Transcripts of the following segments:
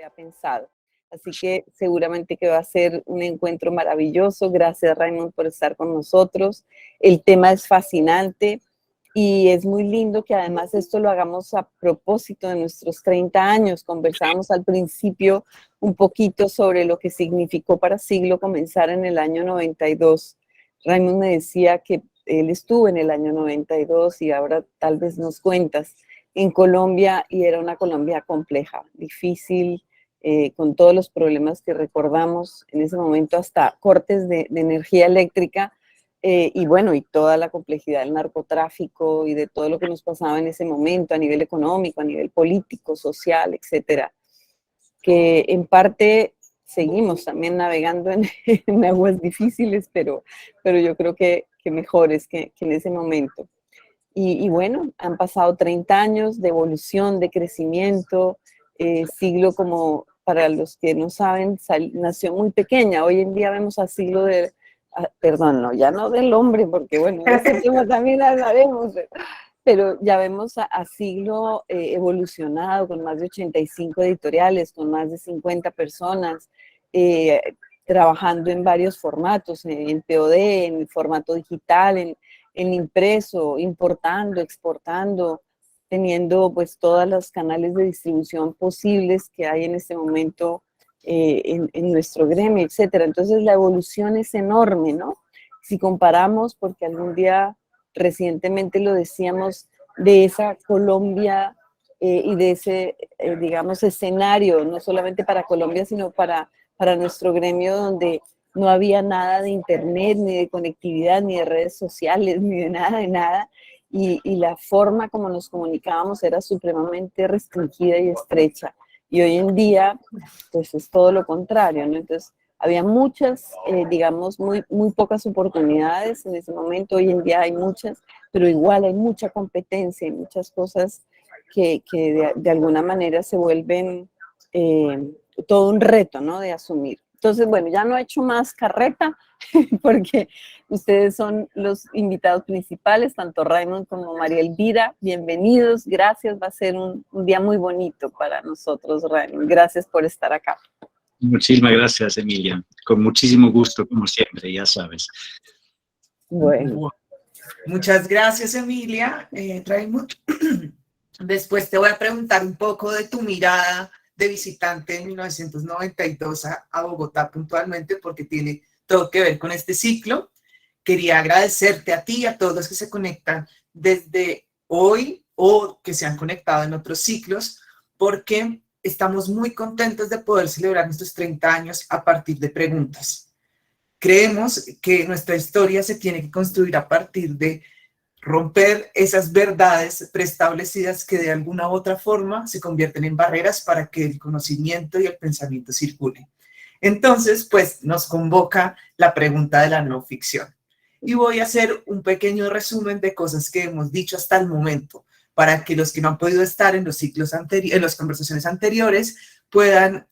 había pensado. Así que seguramente que va a ser un encuentro maravilloso. Gracias, Raymond, por estar con nosotros. El tema es fascinante y es muy lindo que además esto lo hagamos a propósito de nuestros 30 años. Conversábamos al principio un poquito sobre lo que significó para Siglo comenzar en el año 92. Raymond me decía que él estuvo en el año 92 y ahora tal vez nos cuentas en Colombia, y era una Colombia compleja, difícil, con todos los problemas que recordamos en ese momento, hasta cortes de energía eléctrica, y bueno, y toda la complejidad del narcotráfico y de todo lo que nos pasaba en ese momento a nivel económico, a nivel político, social, etcétera, que en parte seguimos también navegando en aguas difíciles, pero yo creo que mejores que en ese momento. Y bueno, han pasado 30 años de evolución, de crecimiento. Siglo, como para los que no saben, nació muy pequeña. Hoy en día vemos a Siglo perdón, no, ya no del hombre, porque bueno, de ese tema también hablaremos, pero ya vemos a Siglo evolucionado con más de 85 editoriales, con más de 50 personas, eh, trabajando en varios formatos, en POD, en formato digital, en impreso, importando, exportando, teniendo pues todos los canales de distribución posibles que hay en este momento en nuestro gremio, etcétera. Entonces la evolución es enorme, ¿no? Si comparamos, porque algún día recientemente lo decíamos, de esa Colombia y de ese, digamos, escenario, no solamente para Colombia, sino para nuestro gremio, donde no había nada de internet, ni de conectividad, ni de redes sociales, ni de nada, y la forma como nos comunicábamos era supremamente restringida y estrecha. Y hoy en día, pues es todo lo contrario, ¿no? Entonces, había muchas, digamos, muy pocas oportunidades en ese momento. Hoy en día hay muchas, pero igual hay mucha competencia y muchas cosas que de alguna manera se vuelven todo un reto, ¿no? De asumir. Entonces, bueno, ya no he hecho más carreta porque ustedes son los invitados principales, tanto Raymond como María Elvira. Bienvenidos, gracias. Va a ser un día muy bonito para nosotros, Raymond. Gracias por estar acá. Muchísimas gracias, Emilia. Con muchísimo gusto, como siempre, ya sabes. Bueno. Muchas gracias, Emilia. Raymond, después te voy a preguntar un poco de tu mirada de visitante en 1992 a Bogotá puntualmente, porque tiene todo que ver con este ciclo. Quería agradecerte a ti y a todos los que se conectan desde hoy o que se han conectado en otros ciclos, porque estamos muy contentos de poder celebrar nuestros 30 años a partir de preguntas. Creemos que nuestra historia se tiene que construir a partir de romper esas verdades preestablecidas que de alguna u otra forma se convierten en barreras para que el conocimiento y el pensamiento circulen. Entonces, pues nos convoca la pregunta de la no ficción. Y voy a hacer un pequeño resumen de cosas que hemos dicho hasta el momento, para que los que no han podido estar en los ciclos anteriores, en las conversaciones anteriores, puedan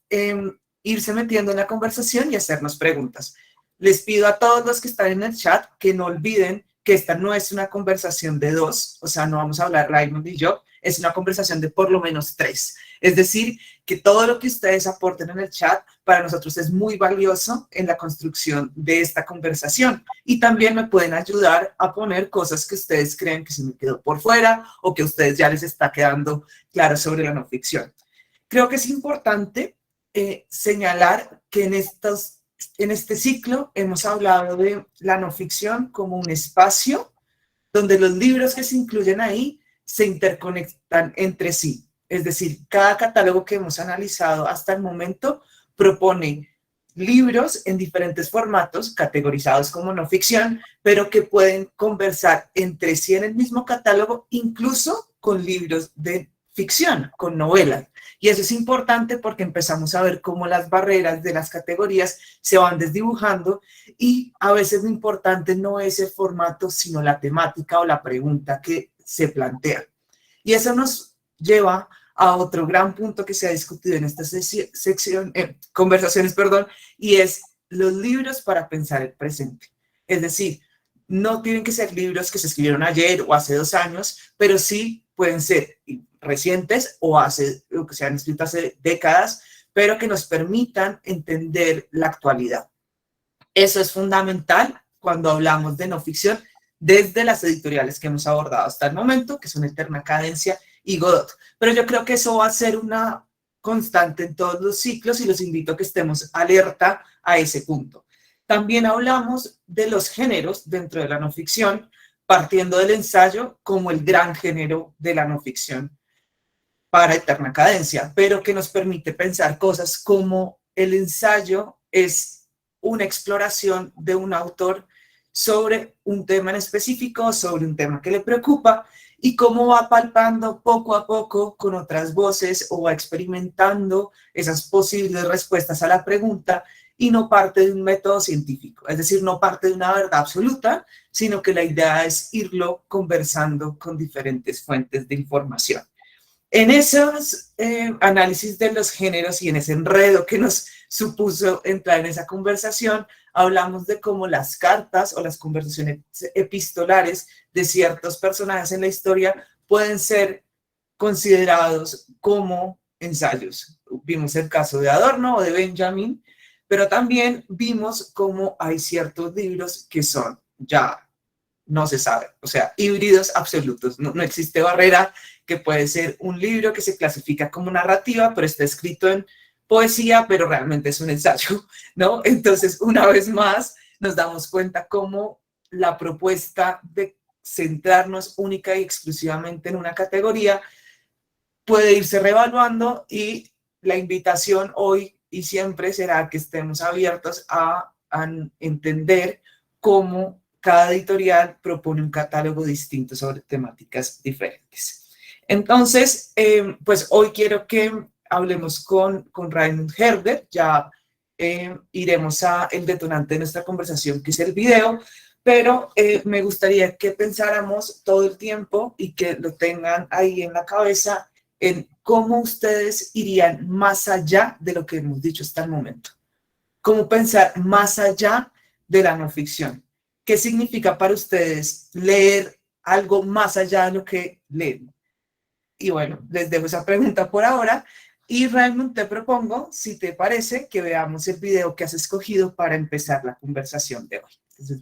irse metiendo en la conversación y hacernos preguntas. Les pido a todos los que están en el chat que no olviden que esta no es una conversación de dos, o sea, no vamos a hablar Raymond y yo, es una conversación de por lo menos 3. Es decir, que todo lo que ustedes aporten en el chat para nosotros es muy valioso en la construcción de esta conversación. Y también me pueden ayudar a poner cosas que ustedes creen que se me quedó por fuera o que a ustedes ya les está quedando claro sobre la no ficción. Creo que es importante señalar que en este ciclo hemos hablado de la no ficción como un espacio donde los libros que se incluyen ahí se interconectan entre sí. Es decir, cada catálogo que hemos analizado hasta el momento propone libros en diferentes formatos, categorizados como no ficción, pero que pueden conversar entre sí en el mismo catálogo, incluso con libros de ficción, con novelas. Y eso es importante porque empezamos a ver cómo las barreras de las categorías se van desdibujando y a veces lo importante no es el formato, sino la temática o la pregunta que se plantea. Y eso nos lleva a otro gran punto que se ha discutido en esta conversaciones, y es los libros para pensar el presente. Es decir, no tienen que ser libros que se escribieron ayer o hace 2 años, pero sí pueden ser recientes o que se han escrito hace décadas, pero que nos permitan entender la actualidad. Eso es fundamental cuando hablamos de no ficción desde las editoriales que hemos abordado hasta el momento, que son Eterna Cadencia y Godot. Pero yo creo que eso va a ser una constante en todos los ciclos y los invito a que estemos alerta a ese punto. También hablamos de los géneros dentro de la no ficción, partiendo del ensayo como el gran género de la no ficción para Eterna Cadencia, pero que nos permite pensar cosas como el ensayo es una exploración de un autor sobre un tema en específico, sobre un tema que le preocupa, y cómo va palpando poco a poco con otras voces o va experimentando esas posibles respuestas a la pregunta y no parte de un método científico, es decir, no parte de una verdad absoluta, sino que la idea es irlo conversando con diferentes fuentes de información. En esos análisis de los géneros y en ese enredo que nos supuso entrar en esa conversación, hablamos de cómo las cartas o las conversaciones epistolares de ciertos personajes en la historia pueden ser considerados como ensayos. Vimos el caso de Adorno o de Benjamin, pero también vimos cómo hay ciertos libros que son ya no se sabe, o sea, híbridos absolutos. No existe barrera, que puede ser un libro que se clasifica como narrativa, pero está escrito en poesía, pero realmente es un ensayo, ¿no? Entonces, una vez más, nos damos cuenta cómo la propuesta de centrarnos única y exclusivamente en una categoría puede irse reevaluando, y la invitación hoy y siempre será que estemos abiertos a entender cómo cada editorial propone un catálogo distinto sobre temáticas diferentes. Entonces, pues hoy quiero que hablemos con Raymond Herder. Ya iremos a el detonante de nuestra conversación, que es el video, pero me gustaría que pensáramos todo el tiempo y que lo tengan ahí en la cabeza en cómo ustedes irían más allá de lo que hemos dicho hasta el momento. Cómo pensar más allá de la no ficción. ¿Qué significa para ustedes leer algo más allá de lo que leen? Y bueno, les dejo esa pregunta por ahora. Y Raymond, te propongo, si te parece, que veamos el video que has escogido para empezar la conversación de hoy. Entonces,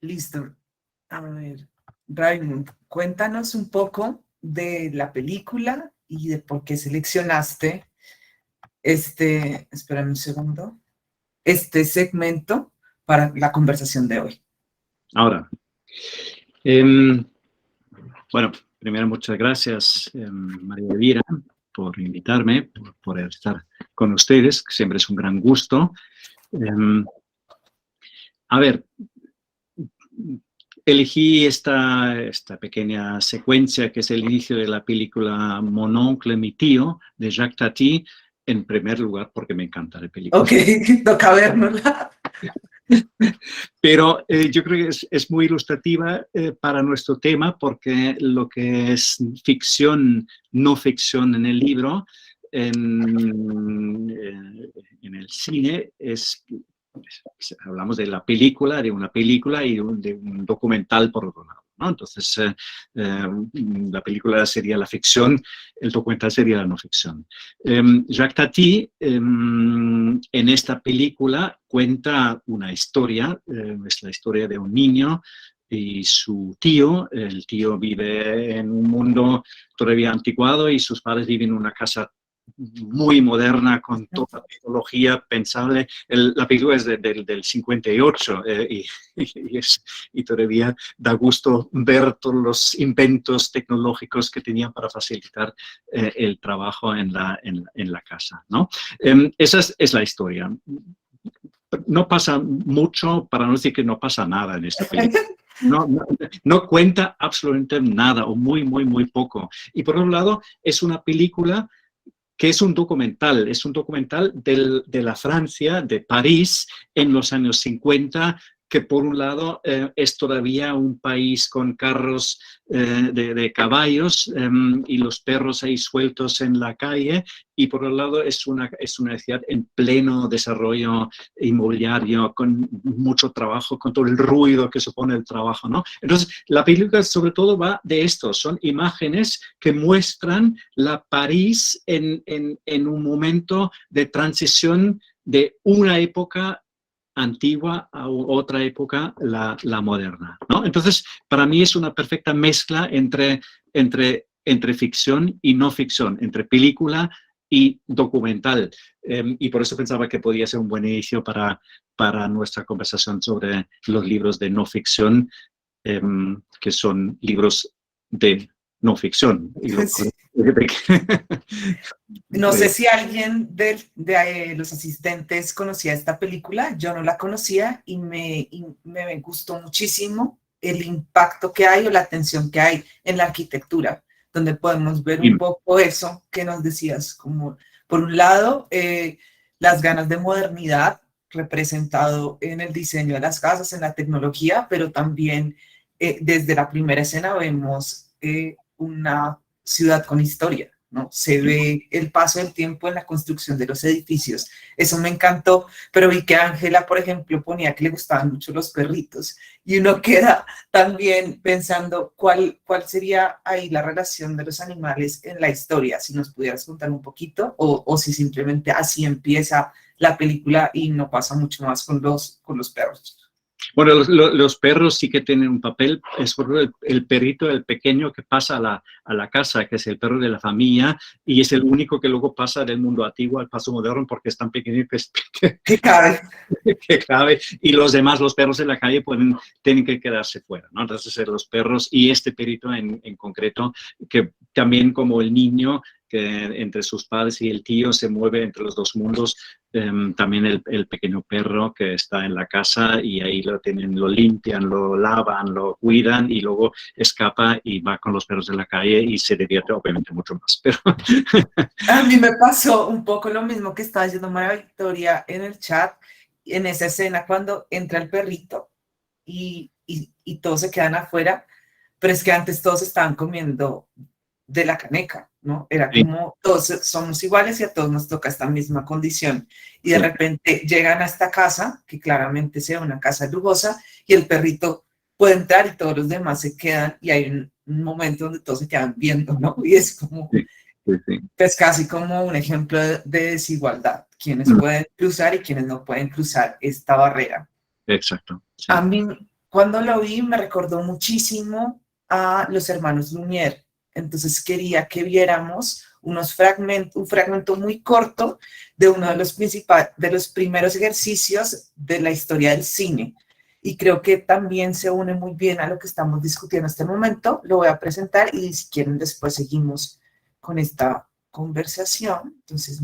Listo. A ver, Raymond, cuéntanos un poco de la película y de por qué seleccionaste espérame un segundo, este segmento para la conversación de hoy. Ahora, bueno, primero muchas gracias, María Elvira, por invitarme, por poder estar con ustedes, que siempre es un gran gusto. A ver, elegí esta pequeña secuencia que es el inicio de la película Mon oncle, mi tío, de Jacques Tati, en primer lugar porque me encanta la película. Ok, toca vernosla. Pero yo creo que es muy ilustrativa para nuestro tema porque lo que es ficción, no ficción en el libro, en el cine hablamos de la película, de una película y de un documental por otro lado, ¿no? Entonces, la película sería la ficción, el documental sería la no ficción. Jacques Tati, en esta película, cuenta una historia, es la historia de un niño y su tío. El tío vive en un mundo todavía anticuado y sus padres viven en una casa muy moderna, con toda la tecnología pensable. La película es del 58 y todavía da gusto ver todos los inventos tecnológicos que tenían para facilitar el trabajo en la casa, ¿no? Esa es la historia. No pasa mucho, para no decir que no pasa nada en esta película. No cuenta absolutamente nada o muy, muy, muy poco. Y por otro lado, es una película que es un documental de la Francia, de París, en los años 50, que por un lado es todavía un país con carros de caballos y los perros ahí sueltos en la calle, y por otro lado es una ciudad en pleno desarrollo inmobiliario, con mucho trabajo, con todo el ruido que supone el trabajo, ¿no? Entonces, la película sobre todo va de esto, son imágenes que muestran la París en un momento de transición de una época antigua a otra época, la moderna, ¿no? Entonces, para mí es una perfecta mezcla entre ficción y no ficción, entre película y documental. Y por eso pensaba que podía ser un buen inicio para nuestra conversación sobre los libros de no ficción, que son libros de no ficción. Sí. No sé si alguien de los asistentes conocía esta película, yo no la conocía y me gustó muchísimo el impacto que hay o la atención que hay en la arquitectura, donde podemos ver un poco eso que nos decías, como por un lado las ganas de modernidad representado en el diseño de las casas, en la tecnología, pero también desde la primera escena vemos una ciudad con historia, ¿no? Se ve el paso del tiempo en la construcción de los edificios. Eso me encantó, pero vi que Ángela, por ejemplo, ponía que le gustaban mucho los perritos y uno queda también pensando cuál sería ahí la relación de los animales en la historia, si nos pudieras contar un poquito o si simplemente así empieza la película y no pasa mucho más con los perros. Bueno, los perros sí que tienen un papel, es por el perrito, el pequeño que pasa a la casa, que es el perro de la familia, y es el único que luego pasa del mundo antiguo al paso moderno porque es tan pequeño que cabe. Que cabe, y los demás, los perros de la calle, tienen que quedarse fuera, ¿no? Entonces, los perros y este perrito en concreto, que también como el niño, que entre sus padres y el tío se mueve entre los dos mundos, también el pequeño perro que está en la casa y ahí lo limpian, lo lavan, lo cuidan y luego escapa y va con los perros de la calle y se divierte obviamente mucho más. Pero a mí me pasó un poco lo mismo que estaba diciendo María Victoria en el chat, en esa escena cuando entra el perrito y todos se quedan afuera, pero es que antes todos estaban comiendo de la caneca, ¿no? Era como todos somos iguales y a todos nos toca esta misma condición. Y de repente llegan a esta casa, que claramente sea una casa lujosa, y el perrito puede entrar y todos los demás se quedan, y hay un momento donde todos se quedan viendo, ¿no? Y es como, pues casi como un ejemplo de desigualdad, quienes pueden cruzar y quienes no pueden cruzar esta barrera. Exacto. Sí. A mí cuando lo vi me recordó muchísimo a los hermanos Lumière. Entonces quería que viéramos un fragmento muy corto de uno de los primeros ejercicios de la historia del cine. Y creo que también se une muy bien a lo que estamos discutiendo en este momento. Lo voy a presentar y si quieren después seguimos con esta conversación. Entonces,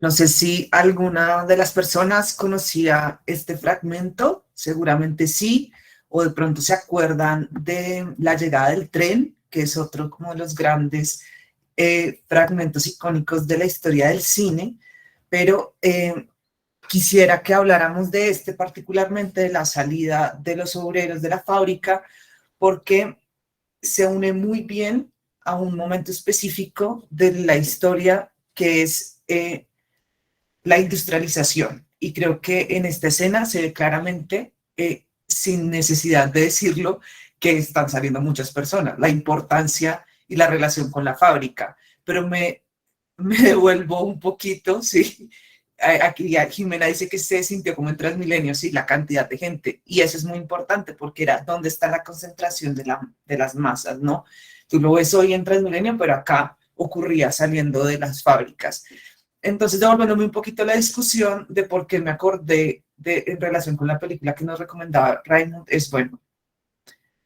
no sé si alguna de las personas conocía este fragmento, seguramente sí, o de pronto se acuerdan de la llegada del tren, que es otro como de los grandes fragmentos icónicos de la historia del cine, pero quisiera que habláramos de este, particularmente de la salida de los obreros de la fábrica, porque se une muy bien a un momento específico de la historia que es la industrialización. Y creo que en esta escena se ve claramente, sin necesidad de decirlo, que están saliendo muchas personas, la importancia y la relación con la fábrica. Pero me devuelvo un poquito, sí. Aquí Jimena dice que se sintió como en Transmilenio, sí, la cantidad de gente. Y eso es muy importante porque era donde está la concentración de las masas, ¿no? Tú lo ves hoy en Transmilenio, pero acá ocurría saliendo de las fábricas. Entonces, devolviéndome un poquito a la discusión de por qué me acordé en relación con la película que nos recomendaba Raymond, es bueno,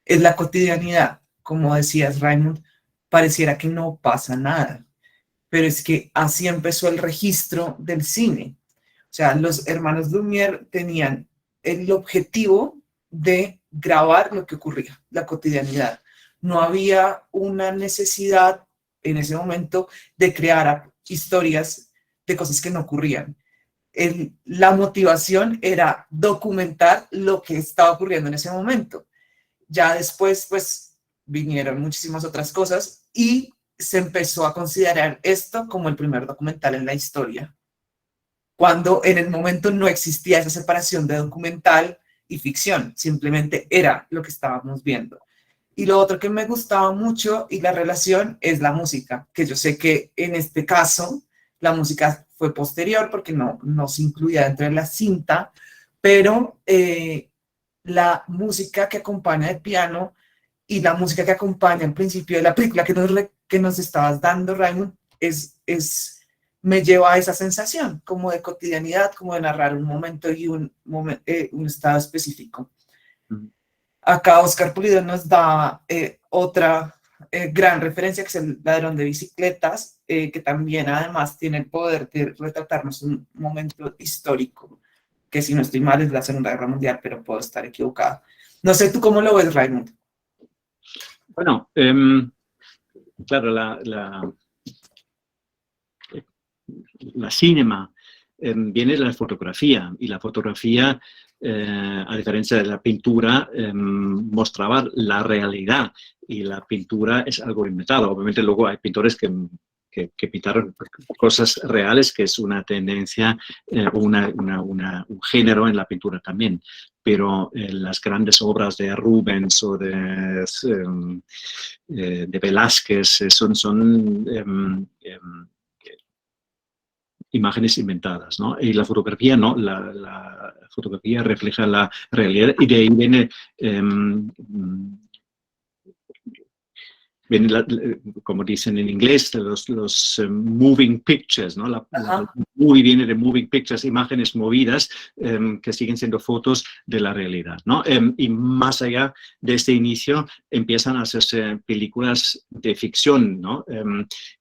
es la cotidianidad. Como decías, Raymond, pareciera que no pasa nada, pero es que así empezó el registro del cine. O sea, los hermanos Lumière tenían el objetivo de grabar lo que ocurría, la cotidianidad. No había una necesidad en ese momento de crear historias de cosas que no ocurrían. La motivación era documentar lo que estaba ocurriendo en ese momento. Ya después, pues, vinieron muchísimas otras cosas y se empezó a considerar esto como el primer documental en la historia, cuando en el momento no existía esa separación de documental y ficción, simplemente era lo que estábamos viendo. Y lo otro que me gustaba mucho y la relación es la música, que yo sé que en este caso la música fue posterior porque no se incluía dentro de la cinta, pero la música que acompaña el piano y la música que acompaña al principio de la película que nos estabas dando, Raymond, me lleva a esa sensación como de cotidianidad, como de narrar un momento y un estado específico. Acá Oscar Pulido nos da otra gran referencia, que es El ladrón de bicicletas, que también además tiene el poder de retratarnos un momento histórico, que si no estoy mal es la Segunda Guerra Mundial, pero puedo estar equivocada. No sé, ¿tú cómo lo ves, Raymond? Bueno, claro, la cinema viene de la fotografía, y la fotografía, a diferencia de la pintura, mostraba la realidad, y la pintura es algo inventado. Obviamente luego hay pintores que pintaron cosas reales, que es una tendencia, un género en la pintura también. Pero las grandes obras de Rubens o de Velázquez son imágenes inventadas, ¿no? Y la fotografía no, la fotografía refleja la realidad, y de ahí viene como dicen en inglés, los moving pictures, ¿no? La movie viene de moving pictures, imágenes movidas que siguen siendo fotos de la realidad, ¿no? Y más allá de este inicio empiezan a hacerse películas de ficción, ¿no?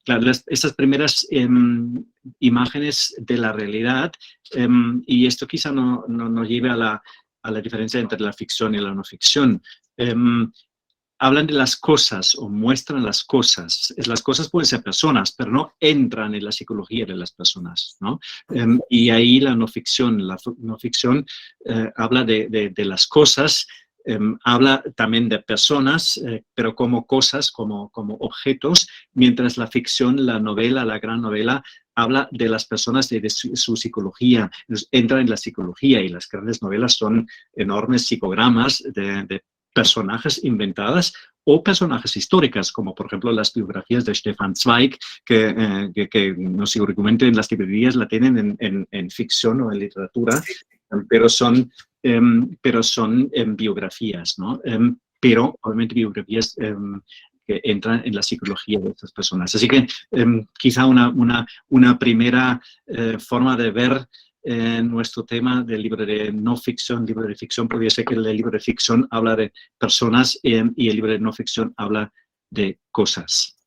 Claro, estas primeras imágenes de la realidad, y esto quizá no lleve a la diferencia entre la ficción y la no ficción. Hablan de las cosas o muestran las cosas. Las cosas pueden ser personas, pero no entran en la psicología de las personas, ¿no? Y ahí la no ficción habla de las cosas, habla también de personas, pero como cosas, como objetos, mientras la ficción, la novela, la gran novela, habla de las personas, de su psicología. Entra en la psicología y las grandes novelas son enormes psicogramas de personajes inventadas o personajes históricas, como por ejemplo las biografías de Stefan Zweig, que no sé, seguramente en las librerías la tienen en ficción o en literatura, pero son biografías, ¿no? Pero obviamente biografías que entran en la psicología de estas personas. Así que quizá una primera forma de ver nuestro tema del libro de no ficción, libro de ficción, podría ser que el libro de ficción habla de personas y el libro de no ficción habla de cosas.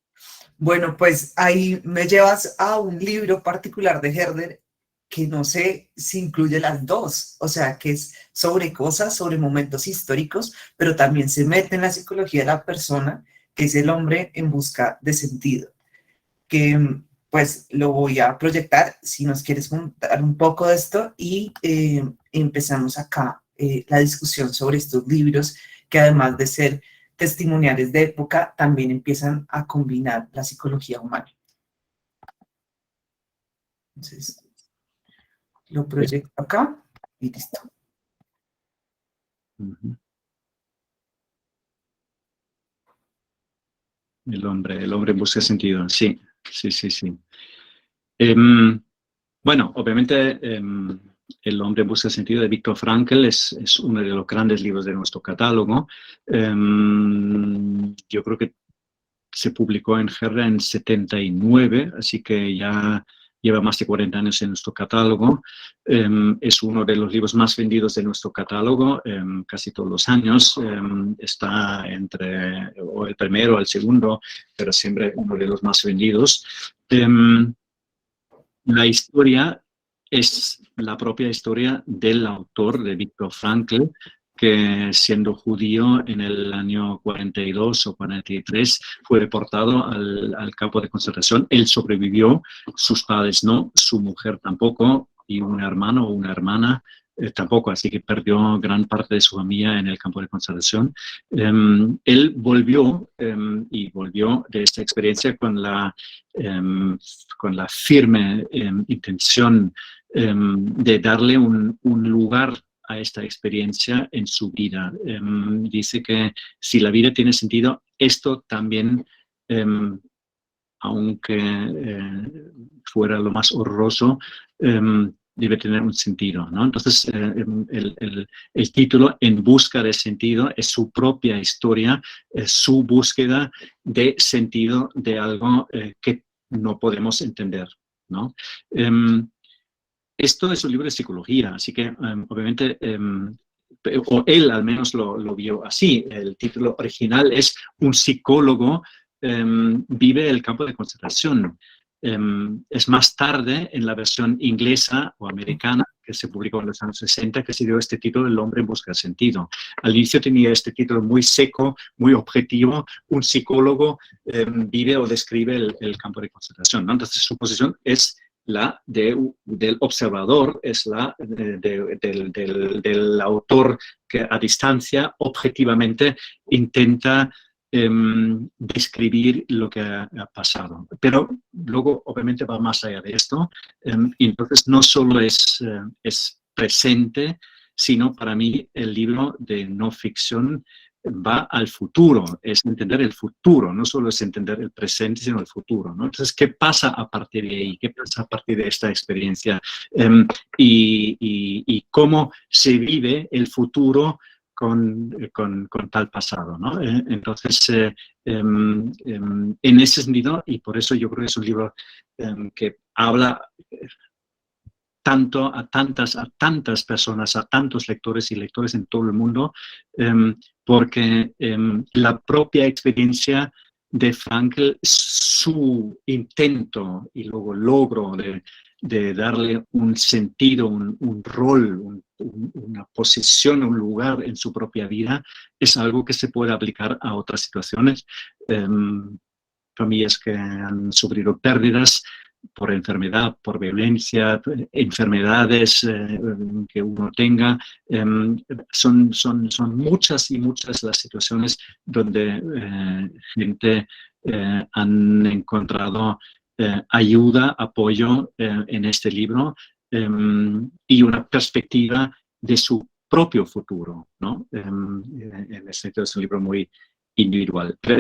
Bueno, pues ahí me llevas a un libro particular de Herder que no sé si incluye las dos, o sea, que es sobre cosas, sobre momentos históricos, pero también se mete en la psicología de la persona, que es el hombre en busca de sentido, que pues lo voy a proyectar, si nos quieres contar un poco de esto, y empezamos acá la discusión sobre estos libros, que además de ser testimoniales de época, también empiezan a combinar la psicología humana. Entonces, lo proyecto acá y listo. El hombre busca sentido, sí. Bueno, obviamente El hombre busca sentido de Viktor Frankl es uno de los grandes libros de nuestro catálogo. Yo creo que se publicó en Herder en 79, así que ya lleva más de 40 años en nuestro catálogo. Es uno de los libros más vendidos de nuestro catálogo, casi todos los años. Está entre o el primero o el segundo, pero siempre uno de los más vendidos. La historia es la propia historia del autor, de Viktor Frankl, que siendo judío en el año 42 o 43 fue deportado al campo de concentración. Él sobrevivió, sus padres no, su mujer tampoco, y un hermano o una hermana tampoco, así que perdió gran parte de su familia en el campo de concentración. Él volvió y volvió de esta experiencia con la firme intención de darle un lugar a esta experiencia en su vida. Dice que si la vida tiene sentido, esto también, aunque fuera lo más horroroso, debe tener un sentido, ¿no? Entonces, el título, En busca de sentido, es su propia historia, es su búsqueda de sentido de algo que no podemos entender, ¿no? Esto es un libro de psicología, así que obviamente, o él al menos lo vio así. El título original es Un psicólogo vive el campo de concentración. Es más tarde, en la versión inglesa o americana, que se publicó en los años 60, que se dio este título, El hombre en busca de sentido. Al inicio tenía este título muy seco, muy objetivo, un psicólogo vive o describe el campo de concentración, ¿no? Entonces su posición es la del observador, es la del autor que a distancia objetivamente intenta describir lo que ha pasado. Pero luego, obviamente, va más allá de esto. Y entonces, no solo es presente, sino para mí el libro de no ficción va al futuro, es entender el futuro, no solo es entender el presente, sino el futuro, ¿no? Entonces, ¿qué pasa a partir de ahí? ¿Qué pasa a partir de esta experiencia? Y cómo se vive el futuro con tal pasado, ¿no? Entonces, en ese sentido, y por eso yo creo que es un libro que habla tanto a tantas personas, a tantos lectores y lectores en todo el mundo, porque la propia experiencia de Frankl, su intento y luego logro de darle un sentido, un rol, una posición, un lugar en su propia vida, es algo que se puede aplicar a otras situaciones. Familias que han sufrido pérdidas por enfermedad, por violencia, enfermedades que uno tenga. Son muchas y muchas las situaciones donde gente han encontrado ayuda, apoyo en este libro y una perspectiva de su propio futuro, ¿no? En este sentido es un libro muy individual. Pero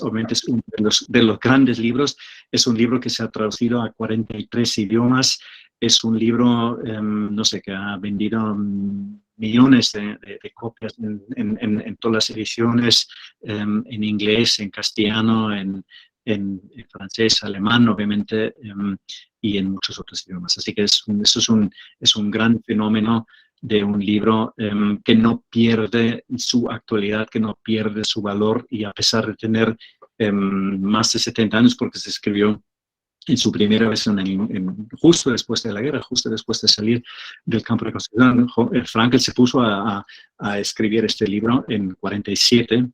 obviamente es uno de los grandes libros. Es un libro que se ha traducido a 43 idiomas. Es un libro, no sé, que ha vendido millones de copias en todas las ediciones, en inglés, en castellano, en francés, alemán, obviamente, y en muchos otros idiomas. Así que eso es un gran fenómeno de un libro que no pierde su actualidad, que no pierde su valor, y a pesar de tener más de 70 años, porque se escribió en su primera versión justo después de la guerra, justo después de salir del campo de concentración, Frankl se puso a escribir este libro en 47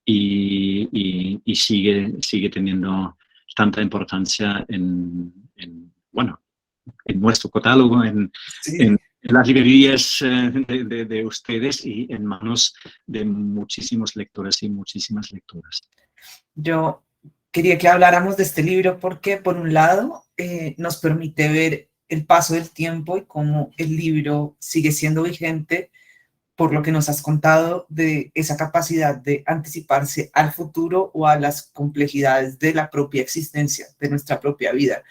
y sigue teniendo tanta importancia bueno, en nuestro catálogo, Sí. en las librerías de ustedes y en manos de muchísimos lectores y muchísimas lectoras. Yo quería que habláramos de este libro porque, por un lado, nos permite ver el paso del tiempo y cómo el libro sigue siendo vigente, por lo que nos has contado de esa capacidad de anticiparse al futuro o a las complejidades de la propia existencia, de nuestra propia vida.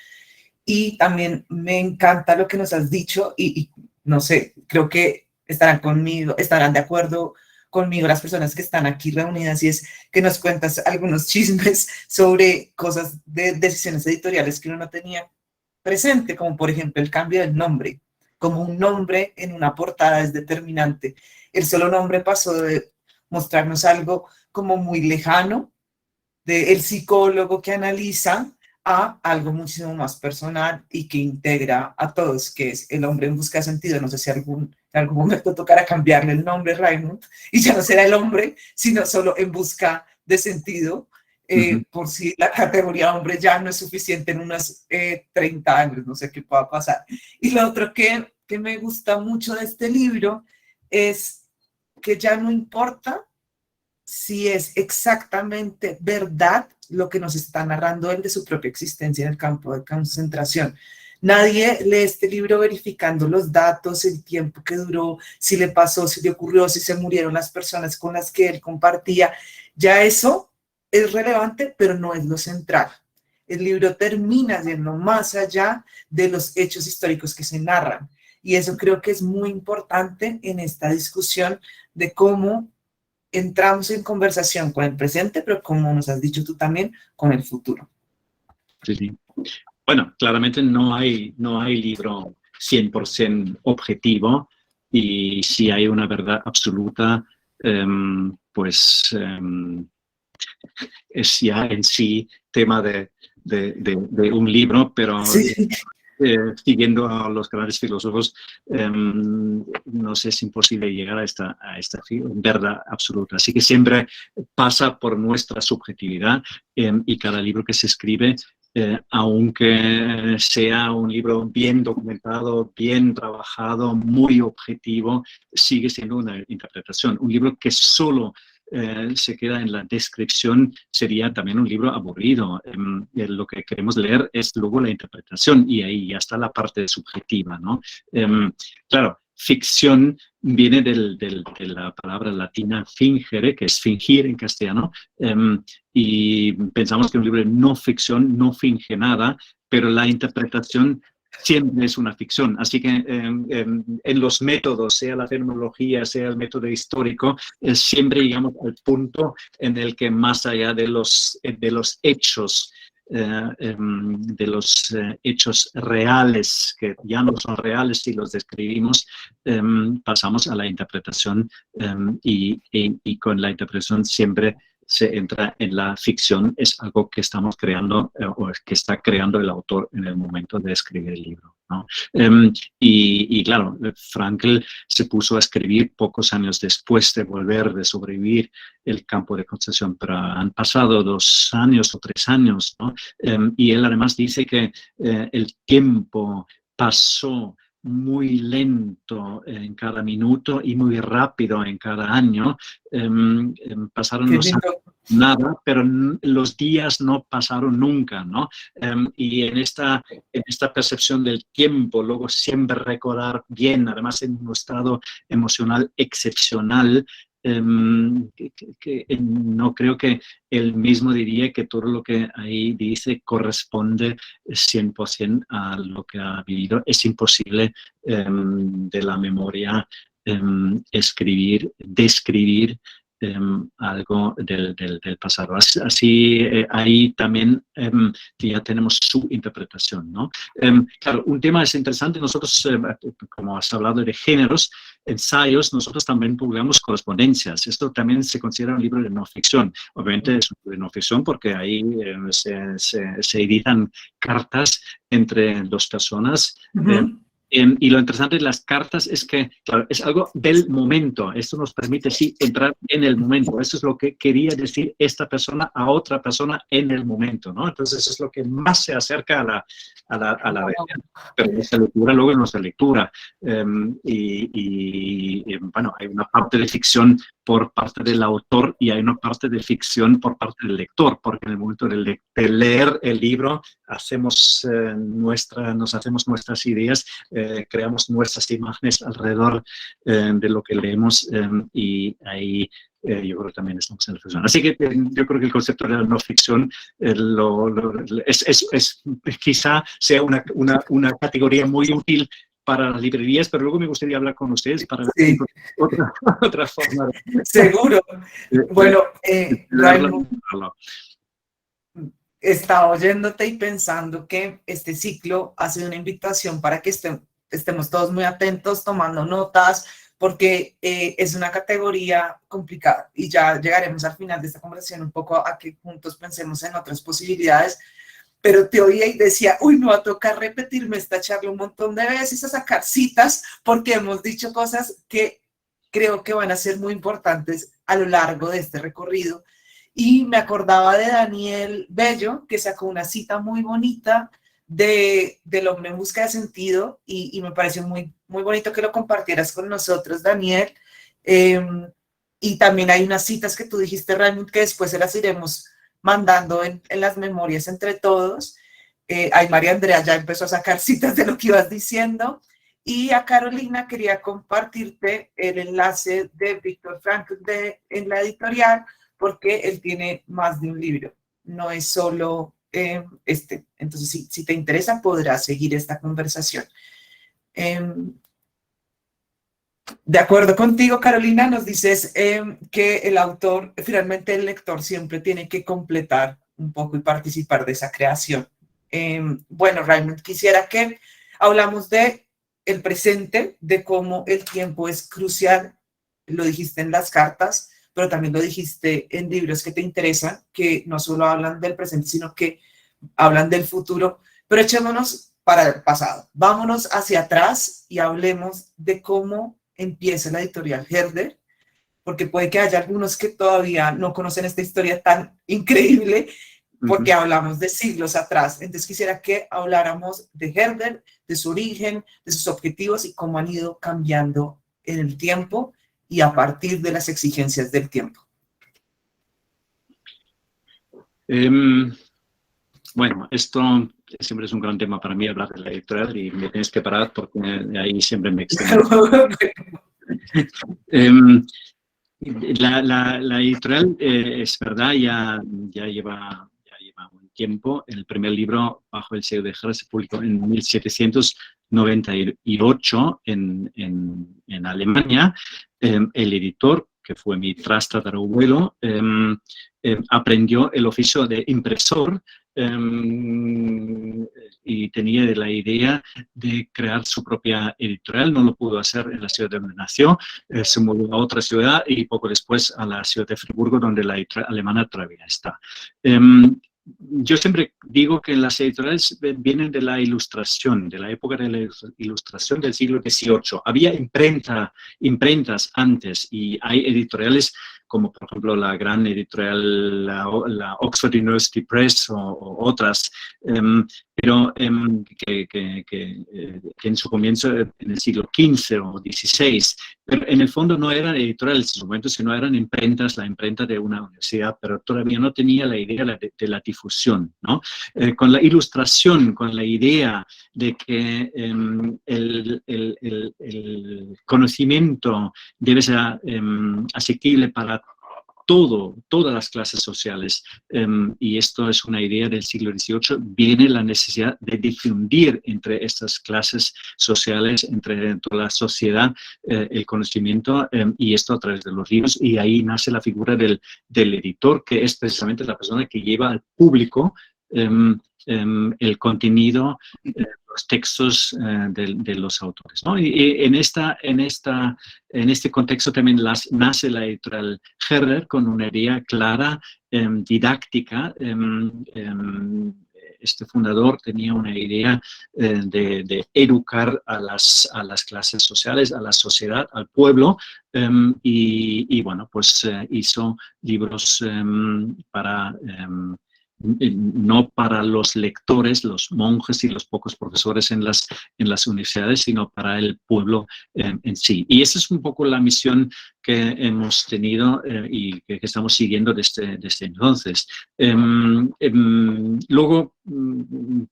Y también me encanta lo que nos has dicho y no sé, creo que estarán de acuerdo conmigo las personas que están aquí reunidas, y es que nos cuentas algunos chismes sobre cosas de decisiones editoriales que uno no tenía presente, como por ejemplo el cambio del nombre, como un nombre en una portada es determinante. El solo nombre pasó de mostrarnos algo como muy lejano, del psicólogo que analiza, a algo muchísimo más personal y que integra a todos, que es El hombre en busca de sentido. No sé si en algún momento tocará cambiarle el nombre, Raymond, y ya no será El hombre, sino solo En busca de sentido, por si la categoría hombre ya no es suficiente en unos 30 años, no sé qué pueda pasar. Y lo otro que me gusta mucho de este libro es que ya no importa si es exactamente verdad lo que nos está narrando él de su propia existencia en el campo de concentración. Nadie lee este libro verificando los datos, el tiempo que duró, si le pasó, si le ocurrió, si se murieron las personas con las que él compartía. Ya eso es relevante, pero no es lo central. El libro termina yendo más allá de los hechos históricos que se narran. Y eso creo que es muy importante en esta discusión de cómo entramos en conversación con el presente, pero como nos has dicho tú también, con el futuro. Sí. Bueno, claramente no hay libro 100% objetivo, y si hay una verdad absoluta, pues es ya en sí tema de un libro, pero sí. Siguiendo a los grandes filósofos, no sé, es imposible llegar a esta verdad absoluta. Así que siempre pasa por nuestra subjetividad, y cada libro que se escribe, aunque sea un libro bien documentado, bien trabajado, muy objetivo, sigue siendo una interpretación. Un libro que solo se queda en la descripción sería también un libro aburrido. Lo que queremos leer es luego la interpretación, y ahí ya está la parte subjetiva, ¿no? Claro, ficción viene de la palabra latina fingere, que es fingir en castellano, y pensamos que un libro de no ficción no finge nada, pero la interpretación siempre es una ficción. Así que en los métodos, sea la fenomenología, sea el método histórico, siempre llegamos al punto en el que más allá de los hechos, hechos reales, que ya no son reales si los describimos, pasamos a la interpretación y con la interpretación siempre se entra en la ficción, es algo que estamos creando o que está creando el autor en el momento de escribir el libro, ¿no? Y claro, Frankl se puso a escribir pocos años después de volver, de sobrevivir el campo de concentración, pero han pasado 2 años o 3 años, ¿no? Y él además dice que el tiempo pasó muy lento en cada minuto y muy rápido en cada año. Pasaron los años nada, pero los días no pasaron nunca, ¿no? Y en esta percepción del tiempo, luego siempre recordar bien, además en un estado emocional excepcional, que no creo que él mismo diría que todo lo que ahí dice corresponde 100% a lo que ha vivido. Es imposible de la memoria describir algo del pasado. Así ahí también ya tenemos su interpretación, ¿no? Claro, un tema es interesante. Nosotros, como has hablado de géneros, ensayos, nosotros también publicamos correspondencias. Esto también se considera un libro de no ficción. Obviamente es un libro de no ficción porque ahí se editan cartas entre 2 personas. Y lo interesante de las cartas es que, claro, es algo del momento. Esto nos permite, sí, entrar en el momento. Eso es lo que quería decir esta persona a otra persona en el momento, ¿no? Entonces, eso es lo que más se acerca a la realidad. Pero nuestra lectura luego es nuestra lectura. Bueno, hay una parte de ficción por parte del autor y hay una parte de ficción por parte del lector, porque en el momento de leer el libro nos hacemos nuestras ideas, creamos nuestras imágenes alrededor de lo que leemos y ahí yo creo que también estamos en la ficción. Así que yo creo que el concepto de la no ficción quizá sea una categoría muy útil para las librerías, pero luego me gustaría hablar con ustedes para ver otra forma. Seguro. Bueno, Raymond, estaba oyéndote y pensando que este ciclo ha sido una invitación para que estemos todos muy atentos, tomando notas, porque es una categoría complicada y ya llegaremos al final de esta conversación un poco a que juntos pensemos en otras posibilidades. Pero te oía y decía, uy, me va a tocar repetirme esta charla un montón de veces, a sacar citas, porque hemos dicho cosas que creo que van a ser muy importantes a lo largo de este recorrido. Y me acordaba de Daniel Bello, que sacó una cita muy bonita del hombre en busca de sentido, y me pareció muy, muy bonito que lo compartieras con nosotros, Daniel. Y también hay unas citas que tú dijiste, Raymond, que después se las iremos mandando en las memorias entre todos. Ahí María Andrea ya empezó a sacar citas de lo que ibas diciendo. Y a Carolina quería compartirte el enlace de Viktor Frankl en la editorial, porque él tiene más de un libro, no es solo este. Entonces, si te interesa, podrás seguir esta conversación. De acuerdo contigo, Carolina, nos dices que el autor, finalmente el lector siempre tiene que completar un poco y participar de esa creación. Bueno, Raymond, quisiera que hablamos de el presente, de cómo el tiempo es crucial. Lo dijiste en las cartas, pero también lo dijiste en libros que te interesan, que no solo hablan del presente, sino que hablan del futuro. Pero echémonos para el pasado. Vámonos hacia atrás y hablemos de cómo empieza la editorial Herder, porque puede que haya algunos que todavía no conocen esta historia tan increíble, porque hablamos de siglos atrás. Entonces quisiera que habláramos de Herder, de su origen, de sus objetivos y cómo han ido cambiando en el tiempo y a partir de las exigencias del tiempo. Bueno, esto siempre es un gran tema para mí, hablar de la editorial, y me tienes que parar porque ahí siempre me extiendo. La editorial, es verdad, ya lleva un tiempo. El primer libro bajo el sello de Herder se publicó en 1798 en Alemania. El editor, que fue mi tatarabuelo, aprendió el oficio de impresor y tenía la idea de crear su propia editorial. No lo pudo hacer en la ciudad donde nació, se mudó a otra ciudad y poco después a la ciudad de Friburgo, donde la editorial alemana todavía está. Yo siempre digo que las editoriales vienen de la Ilustración, de la época de la Ilustración del siglo XVIII. Había imprentas antes y hay editoriales como por ejemplo la gran editorial, la Oxford University Press o otras, pero que en su comienzo en el siglo XV o XVI, pero en el fondo no eran editoriales en su momento, sino eran imprentas, la imprenta de una universidad, pero todavía no tenía la idea de la difusión, ¿no? Con la Ilustración, con la idea de que el conocimiento debe ser asequible para todas las clases sociales, y esto es una idea del siglo XVIII, viene la necesidad de difundir entre estas clases sociales, entre toda la sociedad, el conocimiento, y esto a través de los libros, y ahí nace la figura del editor, que es precisamente la persona que lleva al público el contenido, los textos de los autores, ¿no? Y en este contexto también nace la editorial Herder con una idea clara, didáctica. Este fundador tenía una idea de educar a las clases sociales, a la sociedad, al pueblo, y bueno, pues hizo libros para... no para los lectores, los monjes y los pocos profesores en las universidades, sino para el pueblo en sí. Y esa es un poco la misión que hemos tenido y que estamos siguiendo desde entonces. Luego,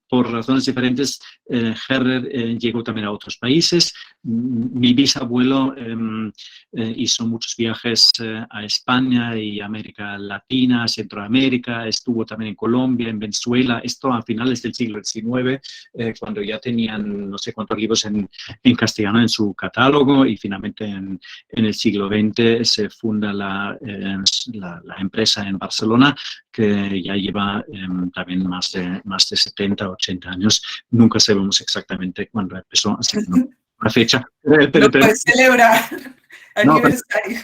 por razones diferentes, Herder llegó también a otros países. Mi bisabuelo hizo muchos viajes a España y América Latina, Centroamérica, estuvo también en Colombia, en Venezuela, esto a finales del siglo XIX, cuando ya tenían no sé cuántos libros en castellano en su catálogo, y finalmente en el siglo XX se funda la empresa en Barcelona, que ya lleva también más de 70, 80 años. Nunca sabemos exactamente cuándo empezó, así que no, una fecha. Lo puedes celebrar aniversario.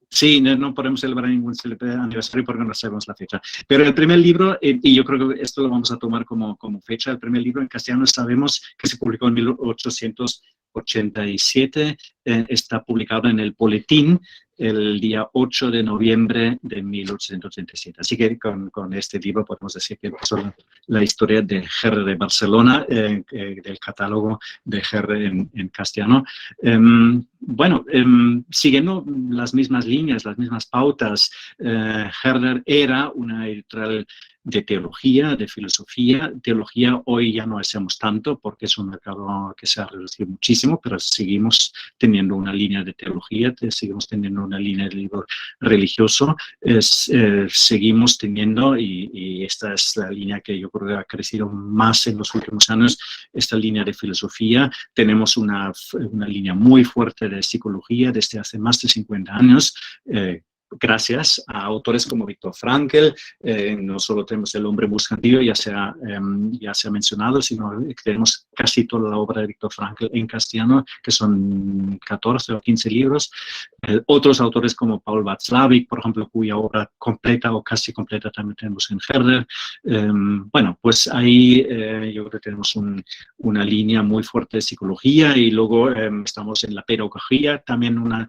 Sí, no podemos celebrar ningún aniversario porque no sabemos la fecha. Pero el primer libro, y yo creo que esto lo vamos a tomar como fecha, el primer libro en castellano sabemos que se publicó en 1887, está publicado en el Boletín el día 8 de noviembre de 1887. Así que con este libro podemos decir que empezó la historia de Herder de Barcelona, del catálogo de Herder en castellano. Bueno, siguiendo las mismas líneas, las mismas pautas, Herder era una editorial de teología, de filosofía. Teología hoy ya no hacemos tanto porque es un mercado que se ha reducido muchísimo, pero seguimos teniendo una línea de teología, seguimos teniendo una línea de libro religioso, seguimos teniendo, y esta es la línea que yo creo que ha crecido más en los últimos años, esta línea de filosofía. Tenemos una línea muy fuerte de psicología desde hace más de 50 años, gracias a autores como Viktor Frankl. No solo tenemos El hombre buscandillo, ya se ha mencionado, sino que tenemos casi toda la obra de Viktor Frankl en castellano, que son 14 o 15 libros. Otros autores como Paul Václavic, por ejemplo, cuya obra completa o casi completa también tenemos en Herder. Bueno, pues ahí yo creo que tenemos una línea muy fuerte de psicología, y luego estamos en la pedagogía, también una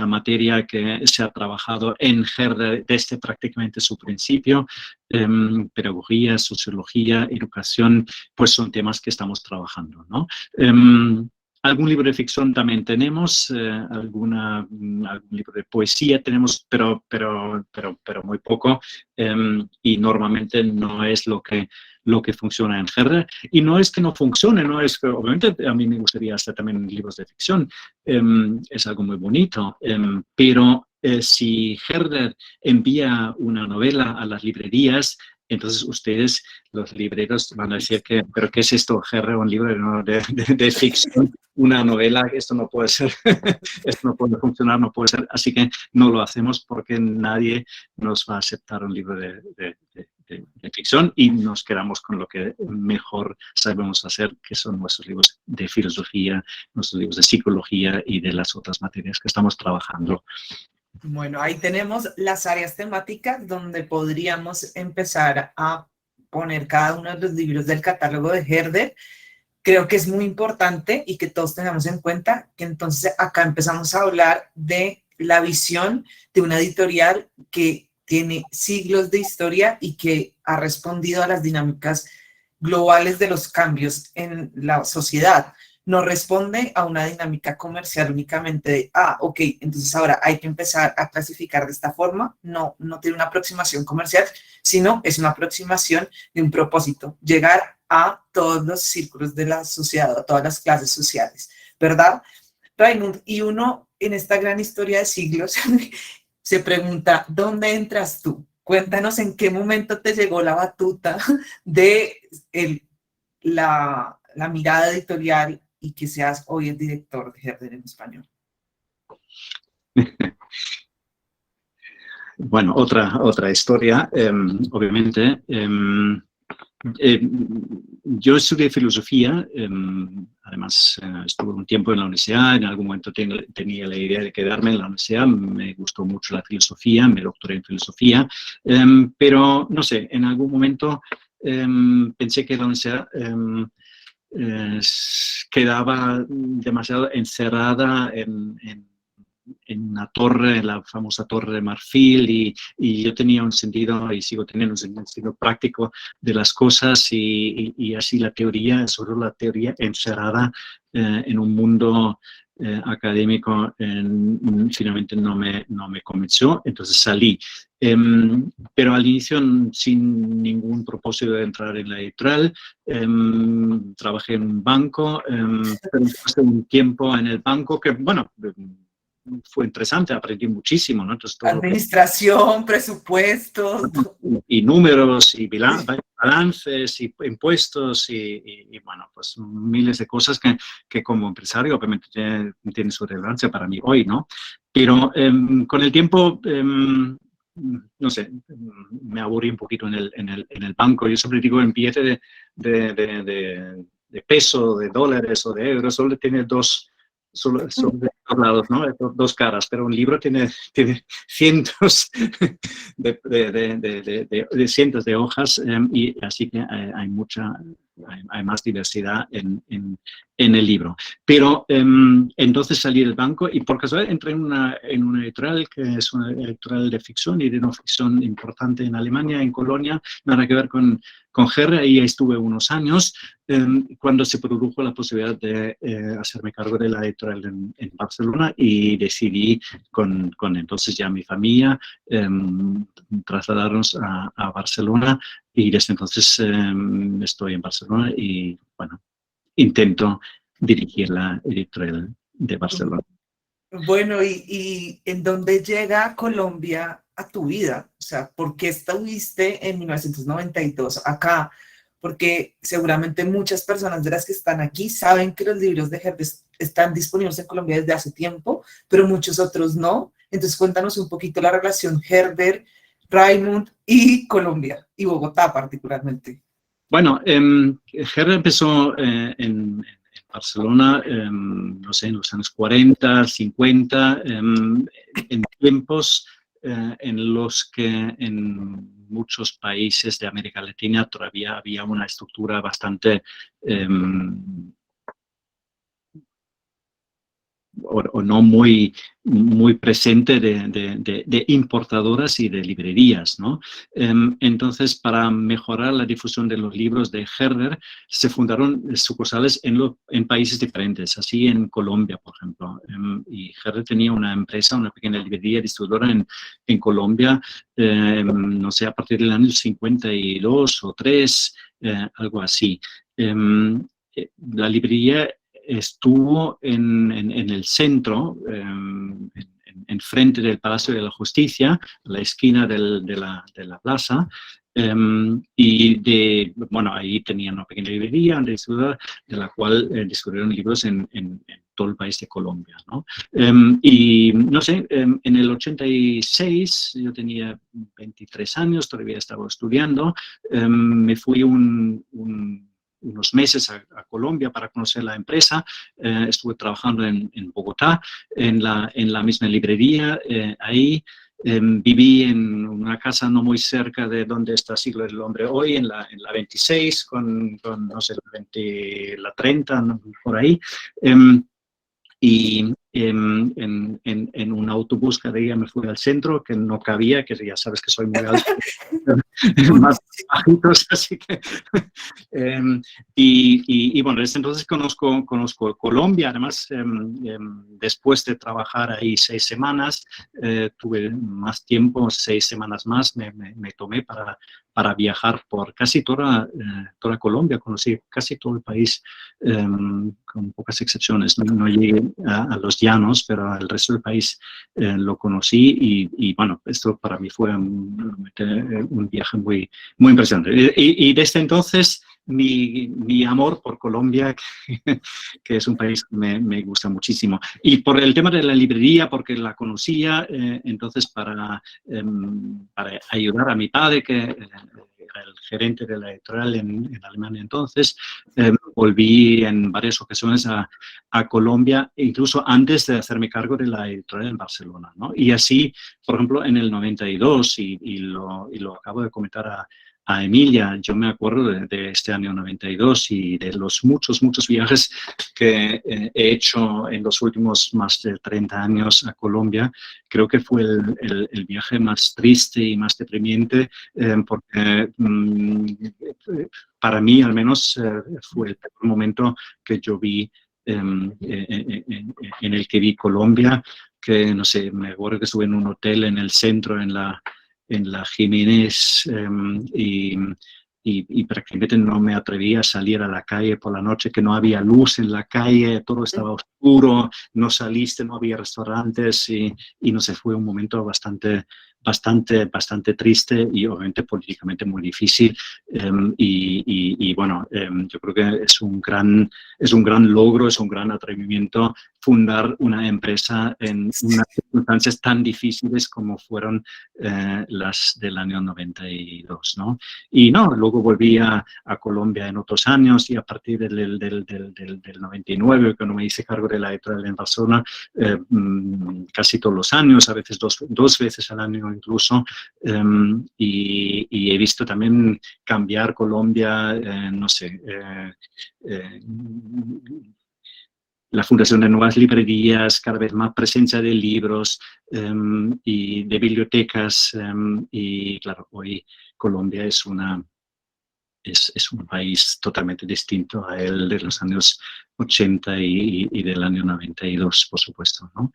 materia que se ha trabajado en Herder desde prácticamente su principio. Pedagogía, sociología, educación, pues son temas que estamos trabajando, ¿no? Algún libro de ficción también tenemos, algún libro de poesía tenemos, pero muy poco, y normalmente no es lo que funciona en Herder. Y no es que no funcione, no es que, obviamente a mí me gustaría hacer también libros de ficción, es algo muy bonito, pero si Herder envía una novela a las librerías, entonces ustedes, los libreros, van a decir que, ¿pero qué es esto, Herder? Un libro de ficción, una novela, esto no puede ser, esto no puede funcionar, no puede ser. Así que no lo hacemos porque nadie nos va a aceptar un libro de ficción y nos quedamos con lo que mejor sabemos hacer, que son nuestros libros de filosofía, nuestros libros de psicología y de las otras materias que estamos trabajando. Bueno, ahí tenemos las áreas temáticas donde podríamos empezar a poner cada uno de los libros del catálogo de Herder. Creo que es muy importante y que todos tengamos en cuenta que entonces acá empezamos a hablar de la visión de una editorial que tiene siglos de historia y que ha respondido a las dinámicas globales de los cambios en la sociedad. No responde a una dinámica comercial únicamente de, ok, entonces ahora hay que empezar a clasificar de esta forma. No tiene una aproximación comercial, sino es una aproximación de un propósito, llegar a todos los círculos de la sociedad, a todas las clases sociales, ¿verdad, Raimund? Y uno en esta gran historia de siglos se pregunta, ¿dónde entras tú? Cuéntanos en qué momento te llegó la batuta de la mirada editorial y que seas hoy el director de Herder en español. Bueno, otra historia, obviamente. Yo estudié filosofía, además estuve un tiempo en la universidad, en algún momento tenía la idea de quedarme en la universidad, me gustó mucho la filosofía, me doctoré en filosofía, pero no sé, en algún momento pensé que la universidad quedaba demasiado encerrada en una torre, la famosa Torre de Marfil, y yo tenía un sentido, y sigo teniendo un sentido práctico de las cosas, y así la teoría, sobre todo la teoría encerrada en un mundo académico, finalmente no me convenció, entonces salí. Pero al inicio, sin ningún propósito de entrar en la editorial, trabajé en un banco, pero después de un tiempo en el banco que, bueno, fue interesante, aprendí muchísimo, ¿no? Entonces, todo administración, presupuestos. Y números, y balances, y impuestos, y bueno, pues miles de cosas que como empresario obviamente tienen su relevancia para mí hoy, ¿no? Pero con el tiempo, no sé, me aburrí un poquito en el banco. Yo siempre digo, en billete de peso, de dólares o de euros, solo tiene son de dos lados, ¿no? Dos caras, pero un libro tiene cientos de cientos de hojas, y así que hay más diversidad en el libro. Pero entonces salí del banco y por casualidad entré en una editorial que es una editorial de ficción y de no ficción importante en Alemania, en Colonia, nada que ver con Herder. Ahí estuve unos años cuando se produjo la posibilidad de hacerme cargo de la editorial en Barcelona, y decidí con entonces ya mi familia trasladarnos a Barcelona, y desde entonces estoy en Barcelona y, bueno, intento dirigir la editorial de Barcelona. Bueno, ¿y en dónde llega Colombia a tu vida? O sea, ¿por qué estuviste en 1992 acá? Porque seguramente muchas personas de las que están aquí saben que los libros de Herder están disponibles en Colombia desde hace tiempo, pero muchos otros no. Entonces, cuéntanos un poquito la relación Herder, Raimund y Colombia, y Bogotá particularmente. Bueno, Herder empezó en Barcelona, no sé, en los años 40, 50, en tiempos en los que en muchos países de América Latina todavía había una estructura bastante o no muy presente de importadoras y de librerías, ¿no? Entonces, para mejorar la difusión de los libros de Herder, se fundaron sucursales en países diferentes, así en Colombia, por ejemplo. Y Herder tenía una empresa, una pequeña librería distribuidora en Colombia, no sé, a partir del año 52 o 3, algo así. La librería estuvo en el centro, en frente del Palacio de la Justicia, a la esquina de la plaza, Bueno, ahí tenía una pequeña librería donde estudiar, de la cual descubrieron libros en todo el país de Colombia, ¿no? Y no sé, en el 86, yo tenía 23 años, todavía estaba estudiando, me fui unos meses a Colombia para conocer la empresa. Estuve trabajando en Bogotá, en la misma librería. Ahí viví en una casa no muy cerca de donde está Siglo del Hombre hoy, en la 26, con no sé, la 30, ¿no? Por ahí. Y en un autobús cada día me fui al centro, que no cabía, que ya sabes que soy muy alto, más bajitos, así que... bueno, desde entonces conozco Colombia. Además, después de trabajar ahí 6 semanas, tuve más tiempo, 6 semanas más, me tomé para viajar por casi toda Colombia. Conocí casi todo el país, con pocas excepciones. No llegué a los llanos, pero el resto del país lo conocí y bueno, esto para mí fue un viaje muy, muy impresionante. Y desde entonces mi amor por Colombia, que es un país que me gusta muchísimo. Y por el tema de la librería, porque la conocía, entonces para ayudar a mi padre, que era el gerente de la editorial en Alemania entonces, volví en varias ocasiones a Colombia, incluso antes de hacerme cargo de la editorial en Barcelona, ¿no? Y así, por ejemplo, en el 92, y lo acabo de comentar a Emilia, yo me acuerdo de este año 92 y de los muchos viajes que he hecho en los últimos más de 30 años a Colombia. Creo que fue el viaje más triste y más deprimiente, porque para mí al menos fue el peor momento que yo vi, en el que vi Colombia, que no sé, me acuerdo que estuve en un hotel en el centro, en la Jiménez, y prácticamente no me atrevía a salir a la calle por la noche, que no había luz en la calle, todo estaba oscuro, no saliste, no había restaurantes, y no sé, fue un momento bastante triste y obviamente políticamente muy difícil. Y bueno, yo creo que es un gran logro, es un gran atrevimiento fundar una empresa en unas circunstancias tan difíciles como fueron las del año 92, ¿no? Y no, luego volví a Colombia en otros años, y a partir del 99, cuando me hice cargo de la editorial en Barcelona, casi todos los años, a veces dos veces al año incluso, y he visto también cambiar Colombia, no sé, la fundación de nuevas librerías, cada vez más presencia de libros y de bibliotecas, y claro, hoy Colombia es un país totalmente distinto a el de los años 80 y del año 92, por supuesto, ¿no?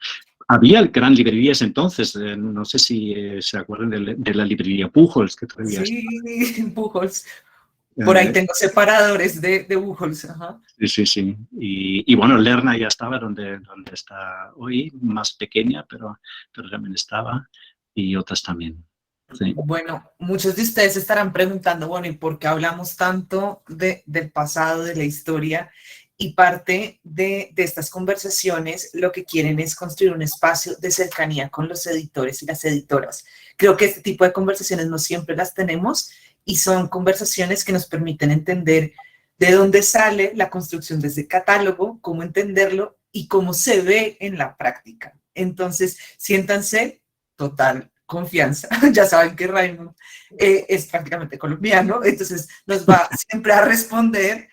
Había gran librerías entonces, no sé si se acuerdan de la librería Pujols, que todavía sí, Pujols. Por ahí tengo separadores de Pujols. Ajá. Sí. Y bueno, Lerna ya estaba donde está hoy, más pequeña, pero también estaba, y otras también. Sí. Bueno, muchos de ustedes estarán preguntando, bueno, ¿y por qué hablamos tanto del pasado, de la historia? Y parte de estas conversaciones lo que quieren es construir un espacio de cercanía con los editores y las editoras. Creo que este tipo de conversaciones no siempre las tenemos, y son conversaciones que nos permiten entender de dónde sale la construcción de ese catálogo, cómo entenderlo y cómo se ve en la práctica. Entonces, siéntanse total confianza. Ya saben que Raymond es prácticamente colombiano, entonces nos va siempre a responder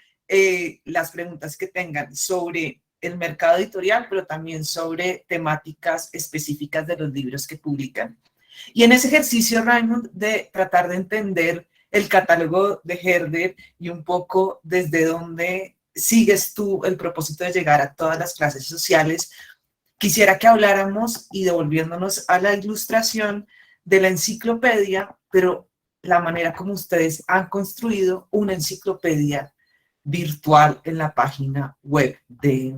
las preguntas que tengan sobre el mercado editorial, pero también sobre temáticas específicas de los libros que publican. Y en ese ejercicio, Raymond, de tratar de entender el catálogo de Herder y un poco desde dónde sigues tú el propósito de llegar a todas las clases sociales, quisiera que habláramos, y devolviéndonos a la ilustración de la enciclopedia, pero la manera como ustedes han construido una enciclopedia virtual en la página web de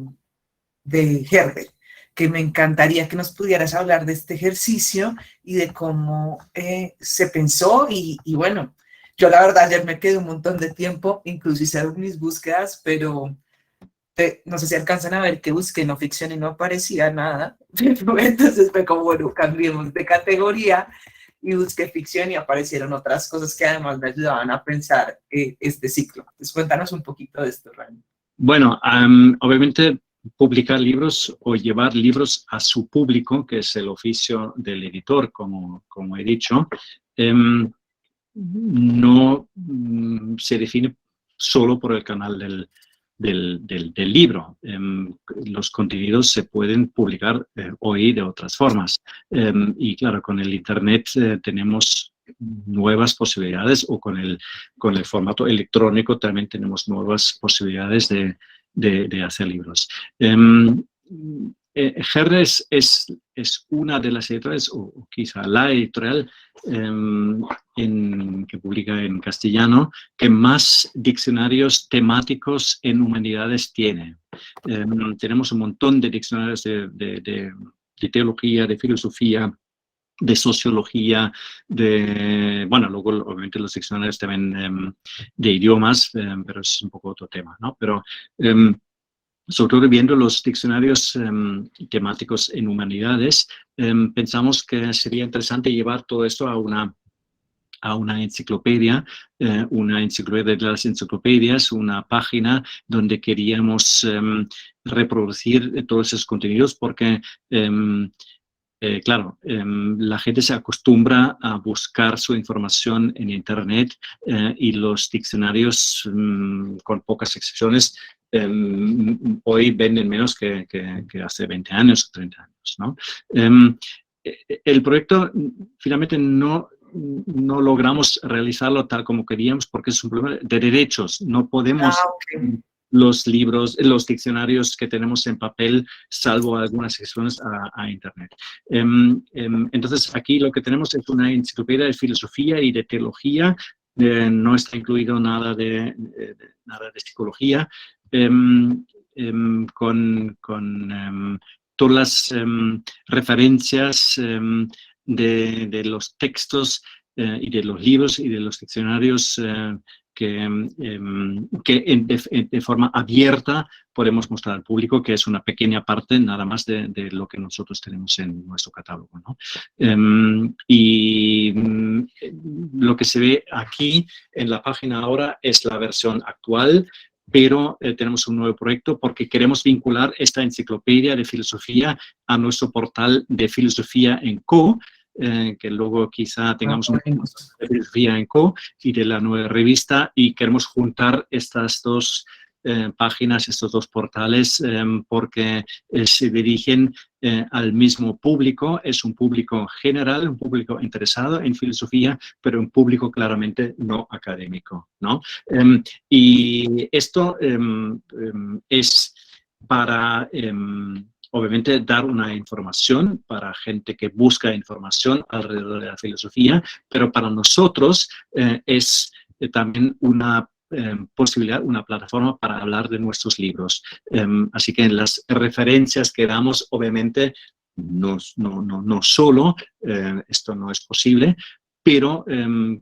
Herder, que me encantaría que nos pudieras hablar de este ejercicio y de cómo se pensó y bueno, Yo la verdad ayer me quedé un montón de tiempo, incluso hice mis búsquedas, pero no sé si alcanzan a ver que busqué no ficción y no aparecía nada. Entonces fue como, bueno, cambiemos de categoría y busqué ficción y aparecieron otras cosas que además me ayudaban a pensar este ciclo. Entonces cuéntanos un poquito de esto, Rani. Bueno, obviamente publicar libros o llevar libros a su público, que es el oficio del editor, como he dicho, no se define solo por el canal del libro. Los contenidos se pueden publicar hoy de otras formas. Y claro, con el Internet tenemos nuevas posibilidades, o con el formato electrónico también tenemos nuevas posibilidades de hacer libros. Herder es una de las editoriales, o quizá la editorial que publica en castellano, que más diccionarios temáticos en humanidades tiene. Tenemos un montón de diccionarios de teología, de filosofía, de sociología, bueno, luego obviamente los diccionarios también de idiomas, pero es un poco otro tema, ¿no? Pero sobre todo viendo los diccionarios temáticos en humanidades, pensamos que sería interesante llevar todo esto a una enciclopedia, una enciclopedia de las enciclopedias, una página donde queríamos reproducir todos esos contenidos, porque claro, la gente se acostumbra a buscar su información en Internet, y los diccionarios, con pocas excepciones, hoy venden menos que hace 20 años o 30 años, ¿no? El proyecto finalmente no logramos realizarlo tal como queríamos, porque es un problema de derechos. No podemos... Okay. Los libros, los diccionarios que tenemos en papel, salvo algunas excepciones a Internet. Entonces, aquí lo que tenemos es una enciclopedia de filosofía y de teología. No está incluido nada de psicología, con todas las referencias de los textos y de los libros y de los diccionarios que de forma abierta podemos mostrar al público, que es una pequeña parte nada más de lo que nosotros tenemos en nuestro catálogo, ¿no? Lo que se ve aquí en la página ahora es la versión actual, pero tenemos un nuevo proyecto porque queremos vincular esta enciclopedia de filosofía a nuestro portal de Filosofía en Co, que luego quizá tengamos un poco de Filosofía en Co y de la nueva revista, y queremos juntar estas dos páginas, estos dos portales, porque se dirigen al mismo público. Es un público general, un público interesado en filosofía, pero un público claramente no académico, ¿no? Y esto es para... obviamente dar una información para gente que busca información alrededor de la filosofía, pero para nosotros es también una posibilidad, una plataforma para hablar de nuestros libros. Así que en las referencias que damos, obviamente, no solo, esto no es posible, pero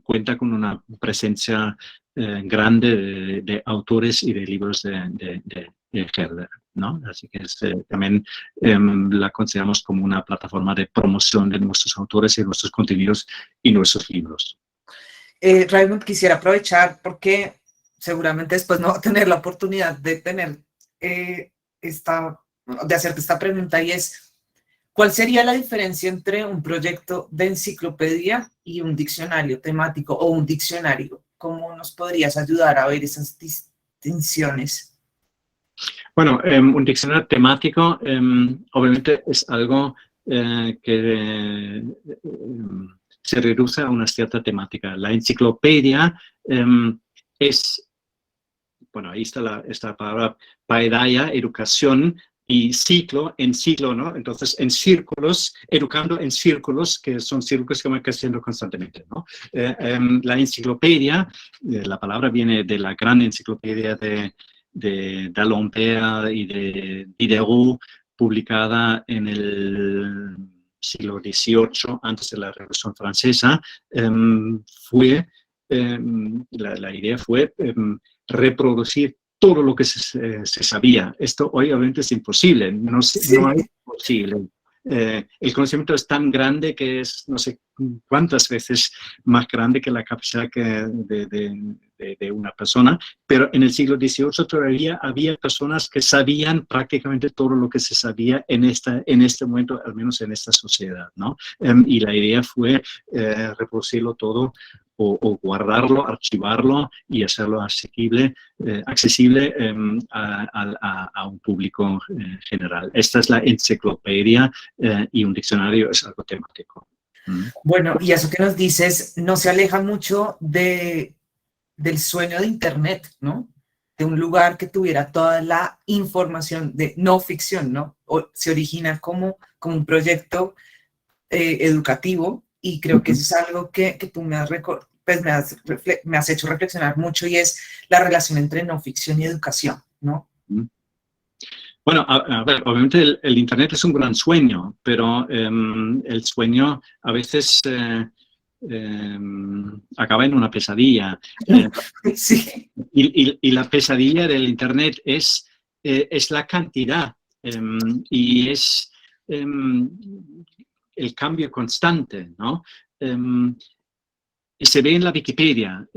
cuenta con una presencia grande de autores y de libros de Herder, ¿no? Así que también la consideramos como una plataforma de promoción de nuestros autores y nuestros contenidos y nuestros libros. Raymond, quisiera aprovechar porque seguramente después no va a tener la oportunidad de tener de hacerte esta pregunta, y es: ¿cuál sería la diferencia entre un proyecto de enciclopedia y un diccionario temático o un diccionario? ¿Cómo nos podrías ayudar a ver esas distinciones? Bueno, un diccionario temático obviamente es algo que se reduce a una cierta temática. La enciclopedia es, bueno, ahí está esta palabra paideia, educación, y ciclo, en ciclo, ¿no? Entonces, en círculos, educando en círculos, que son círculos que van creciendo constantemente, ¿no? La enciclopedia, la palabra viene de la gran enciclopedia de d'Alembert y de Diderot, publicada en el siglo XVIII, antes de la Revolución Francesa. Fue la idea fue reproducir todo lo que se sabía. Esto obviamente es imposible, no es posible. El conocimiento es tan grande que es no sé cuántas veces más grande que la capacidad de una persona, pero en el siglo XVIII todavía había personas que sabían prácticamente todo lo que se sabía en este momento, al menos en esta sociedad, ¿no? Y la idea fue reproducirlo todo o guardarlo, archivarlo y hacerlo accesible a un público general. Esta es la enciclopedia y un diccionario es algo temático. Bueno, y eso que nos dices no se aleja mucho del sueño de Internet, ¿no? De un lugar que tuviera toda la información de no ficción, ¿no? Se origina como un proyecto educativo y creo que eso es algo que tú me has hecho reflexionar mucho y es la relación entre no ficción y educación, ¿no? Bueno, a ver, obviamente el Internet es un gran sueño, pero el sueño a veces acaba en una pesadilla. Sí. Y la pesadilla del Internet es la cantidad y es el cambio constante, ¿no? Se ve en la Wikipedia.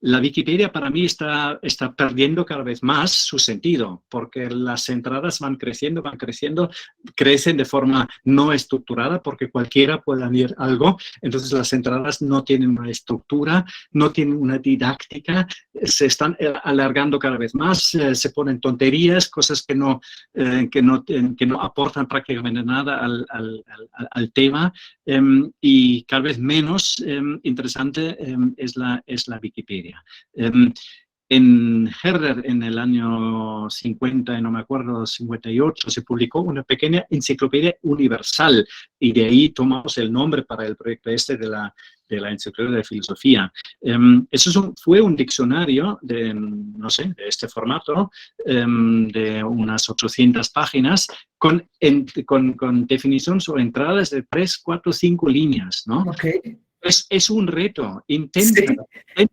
La Wikipedia para mí está perdiendo cada vez más su sentido, porque las entradas van creciendo, crecen de forma no estructurada, porque cualquiera puede añadir algo. Entonces las entradas no tienen una estructura, no tienen una didáctica, se están alargando cada vez más, se ponen tonterías, cosas que no aportan prácticamente nada al tema, y cada vez menos interesante es la Wikipedia. En Herder, en el año 50, no me acuerdo, 58, se publicó una pequeña enciclopedia universal y de ahí tomamos el nombre para el proyecto de la enciclopedia de filosofía. Eso fue un diccionario no sé, de este formato, de unas 800 páginas, con definiciones o entradas de 3, 4, 5 líneas, ¿no? Okay. Es un reto. Intenta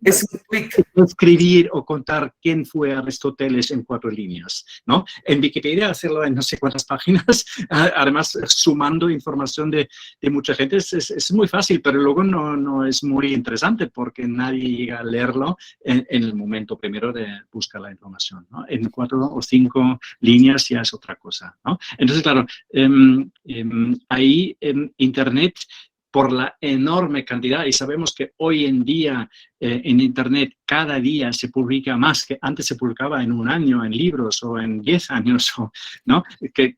es un quick. escribir o contar quién fue Aristóteles en 4 líneas, ¿no? En Wikipedia hacerlo en no sé cuántas páginas, además sumando información de mucha gente, es muy fácil, pero luego no es muy interesante porque nadie llega a leerlo en el momento primero de buscar la información, ¿no? En 4 o 5 líneas ya es otra cosa, ¿no? Entonces, claro, ahí en Internet, por la enorme cantidad, y sabemos que hoy en día en Internet cada día se publica más que antes se publicaba en un año en libros o en 10 años, ¿no? Que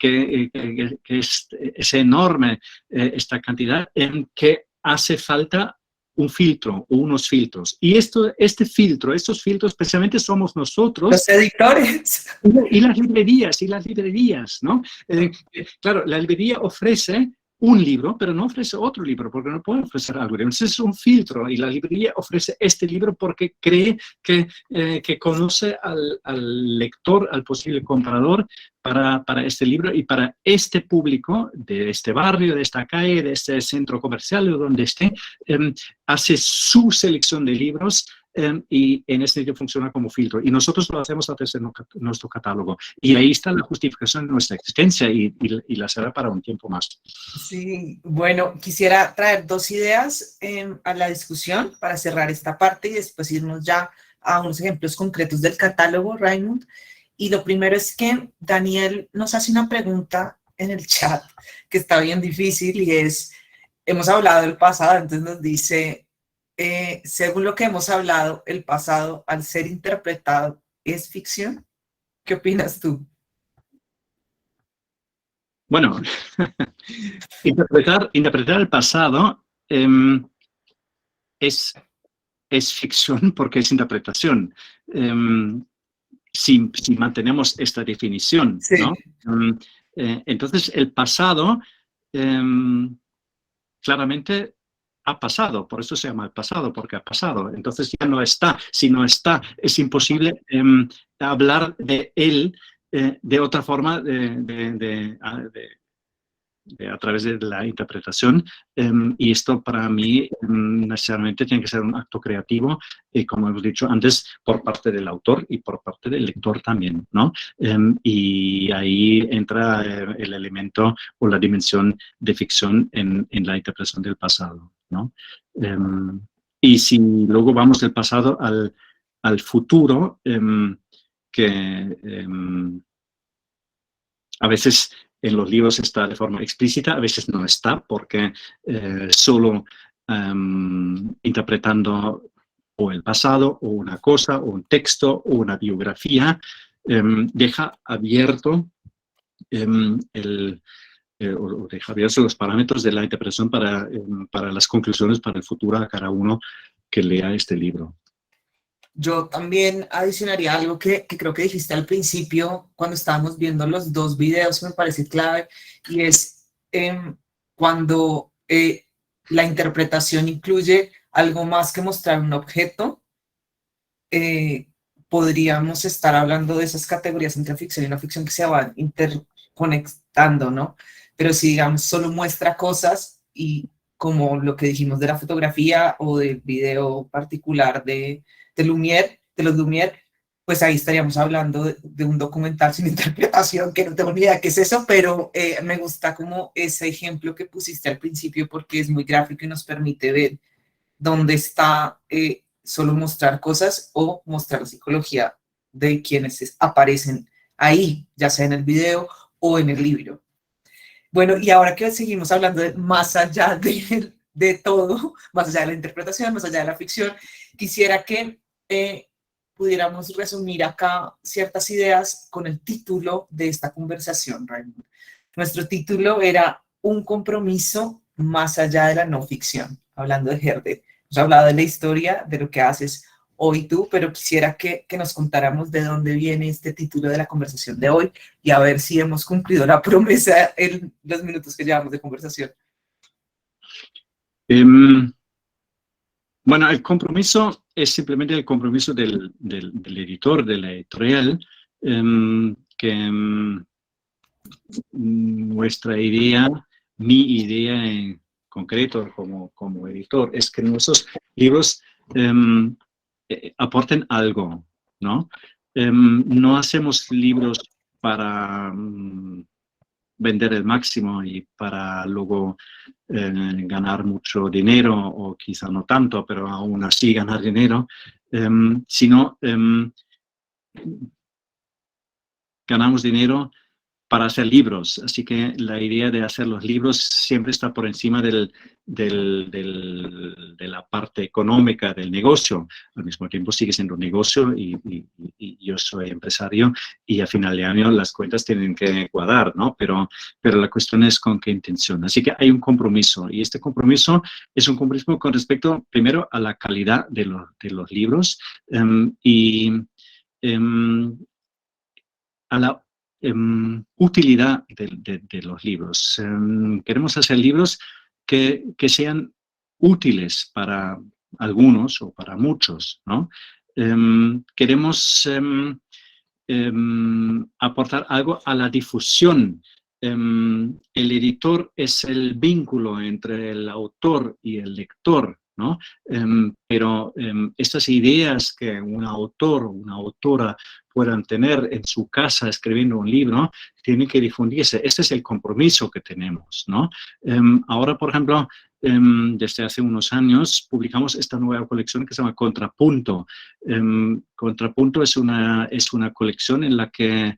es enorme esta cantidad en que hace falta un filtro o unos filtros. Y estos filtros especialmente somos nosotros. Los editores. Y las librerías, ¿no? Claro, la librería ofrece un libro, pero no ofrece otro libro, porque no puede ofrecer algo. Entonces es un filtro y la librería ofrece este libro porque cree que conoce al lector, al posible comprador para este libro y para este público de este barrio, de esta calle, de este centro comercial o donde esté, hace su selección de libros. Y en este sentido funciona como filtro. Y nosotros lo hacemos a través de nuestro catálogo. Y ahí está la justificación de nuestra existencia y la será para un tiempo más. Sí, bueno, quisiera traer 2 ideas a la discusión para cerrar esta parte y después irnos ya a unos ejemplos concretos del catálogo, Raymond. Y lo primero es que Daniel nos hace una pregunta en el chat que está bien difícil y es, hemos hablado del pasado, entonces nos dice... según lo que hemos hablado, el pasado, al ser interpretado, ¿es ficción? ¿Qué opinas tú? Bueno, interpretar el pasado es ficción porque es interpretación. Si mantenemos esta definición, Sí. ¿no? Entonces, el pasado claramente ha pasado, por eso se llama el pasado, porque ha pasado. Entonces ya no está. Si no está, es imposible hablar de él de otra forma, a través de la interpretación, y esto para mí necesariamente tiene que ser un acto creativo, y como hemos dicho antes, por parte del autor y por parte del lector también, ¿no? Y ahí entra el elemento o la dimensión de ficción en la interpretación del pasado, ¿no? Y si luego vamos del pasado al futuro, que a veces en los libros está de forma explícita, a veces no está, porque solo interpretando o el pasado, o una cosa, o un texto, o una biografía, deja abierto o deja abiertos los parámetros de la interpretación para las conclusiones, para el futuro a cada uno que lea este libro. Yo también adicionaría algo que creo que dijiste al principio cuando estábamos viendo los dos videos que me parece clave, y es cuando la interpretación incluye algo más que mostrar un objeto, podríamos estar hablando de esas categorías entre ficción y no ficción que se van interconectando, ¿no? Pero si, digamos, solo muestra cosas, y como lo que dijimos de la fotografía o del video particular de Lumière, de los Lumière, pues ahí estaríamos hablando de un documental sin interpretación, que no tengo ni idea qué es eso, pero me gusta como ese ejemplo que pusiste al principio, porque es muy gráfico y nos permite ver dónde está solo mostrar cosas o mostrar la psicología de quienes aparecen ahí, ya sea en el video o en el libro. Bueno, y ahora que seguimos hablando de más allá de todo, más allá de la interpretación, más allá de la ficción, quisiera que pudiéramos resumir acá ciertas ideas con el título de esta conversación, Raymond. Nuestro título era Un compromiso más allá de la no ficción, hablando de Herder. Hemos hablado de la historia, de lo que haces hoy tú, pero quisiera que nos contáramos de dónde viene este título de la conversación de hoy y a ver si hemos cumplido la promesa en los minutos que llevamos de conversación. Bueno, el compromiso es simplemente el compromiso del editor, de la editorial, que nuestra idea, mi idea en concreto como editor, es que nuestros libros aporten algo, ¿no? No hacemos libros para vender el máximo y para luego ganar mucho dinero, o quizá no tanto, pero aún así ganar dinero, sino ganamos dinero para hacer libros. Así que la idea de hacer los libros siempre está por encima de la parte económica del negocio. Al mismo tiempo sigue siendo un negocio y yo soy empresario, y a final de año las cuentas tienen que cuadrar, ¿no? Pero la cuestión es con qué intención. Así que hay un compromiso, y este compromiso es un compromiso con respecto primero a la calidad de los libros y a la utilidad de los libros. Queremos hacer libros que sean útiles para algunos o para muchos, ¿no? Queremos aportar algo a la difusión. El editor es el vínculo entre el autor y el lector, ¿no? Pero estas ideas que un autor o una autora puedan tener en su casa escribiendo un libro, tienen que difundirse. Este es el compromiso que tenemos, ¿no? Ahora, por ejemplo, desde hace unos años publicamos esta nueva colección que se llama Contrapunto. Contrapunto es una colección en la que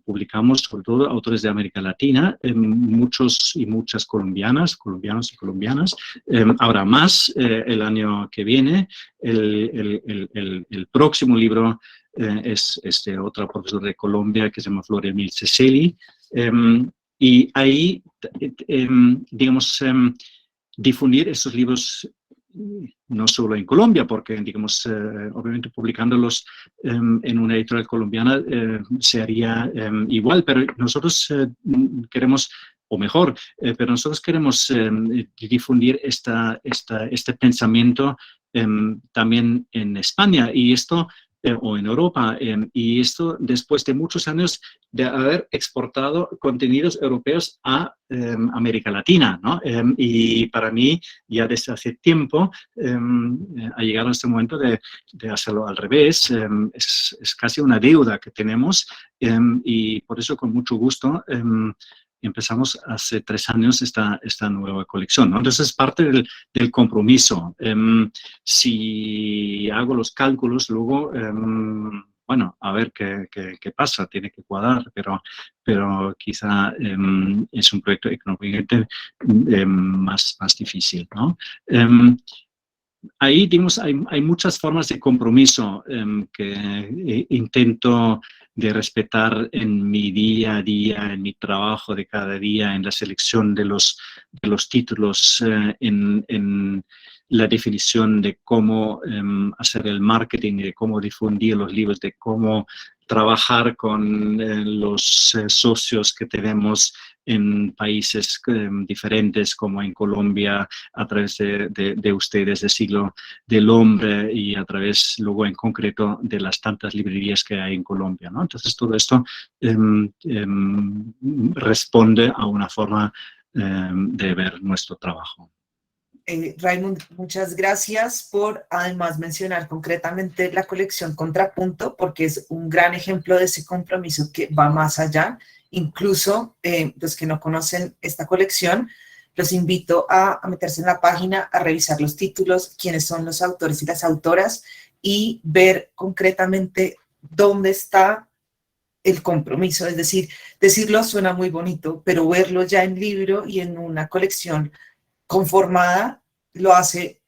publicamos sobre todo autores de América Latina, muchos y muchas colombianos y colombianas. Habrá más el año que viene. El próximo libro es de otra profesora de Colombia que se llama Flor Emil Ceceli. Y ahí, digamos, difundir estos libros no solo en Colombia, porque, digamos, obviamente publicándolos en una editorial colombiana se haría igual, pero nosotros queremos, o mejor, pero nosotros queremos difundir este pensamiento también en España, y esto o en Europa. Y esto después de muchos años de haber exportado contenidos europeos a América Latina, ¿no? Y para mí, ya desde hace tiempo, ha llegado este momento de hacerlo al revés. Es casi una deuda que tenemos y por eso con mucho gusto empezamos hace 3 años esta nueva colección, ¿no? Entonces es parte del compromiso. Si hago los cálculos luego, bueno, a ver qué pasa, tiene que cuadrar, pero quizá es un proyecto económicamente más difícil, ¿no? Ahí, digamos, hay muchas formas de compromiso que intento de respetar en mi día a día, en mi trabajo de cada día, en la selección de los títulos, en la definición de cómo hacer el marketing, de cómo difundir los libros, de cómo trabajar con los socios que tenemos en países diferentes, como en Colombia, a través de ustedes, del Siglo del Hombre, y a través, luego en concreto, de las tantas librerías que hay en Colombia, ¿no? Entonces, todo esto responde a una forma de ver nuestro trabajo. Raymond, muchas gracias por además mencionar concretamente la colección Contrapunto, porque es un gran ejemplo de ese compromiso que va más allá. Incluso los que no conocen esta colección, los invito a meterse en la página, a revisar los títulos, quiénes son los autores y las autoras, y ver concretamente dónde está el compromiso. Es decir, decirlo suena muy bonito, pero verlo ya en libro y en una colección conformada lo hace,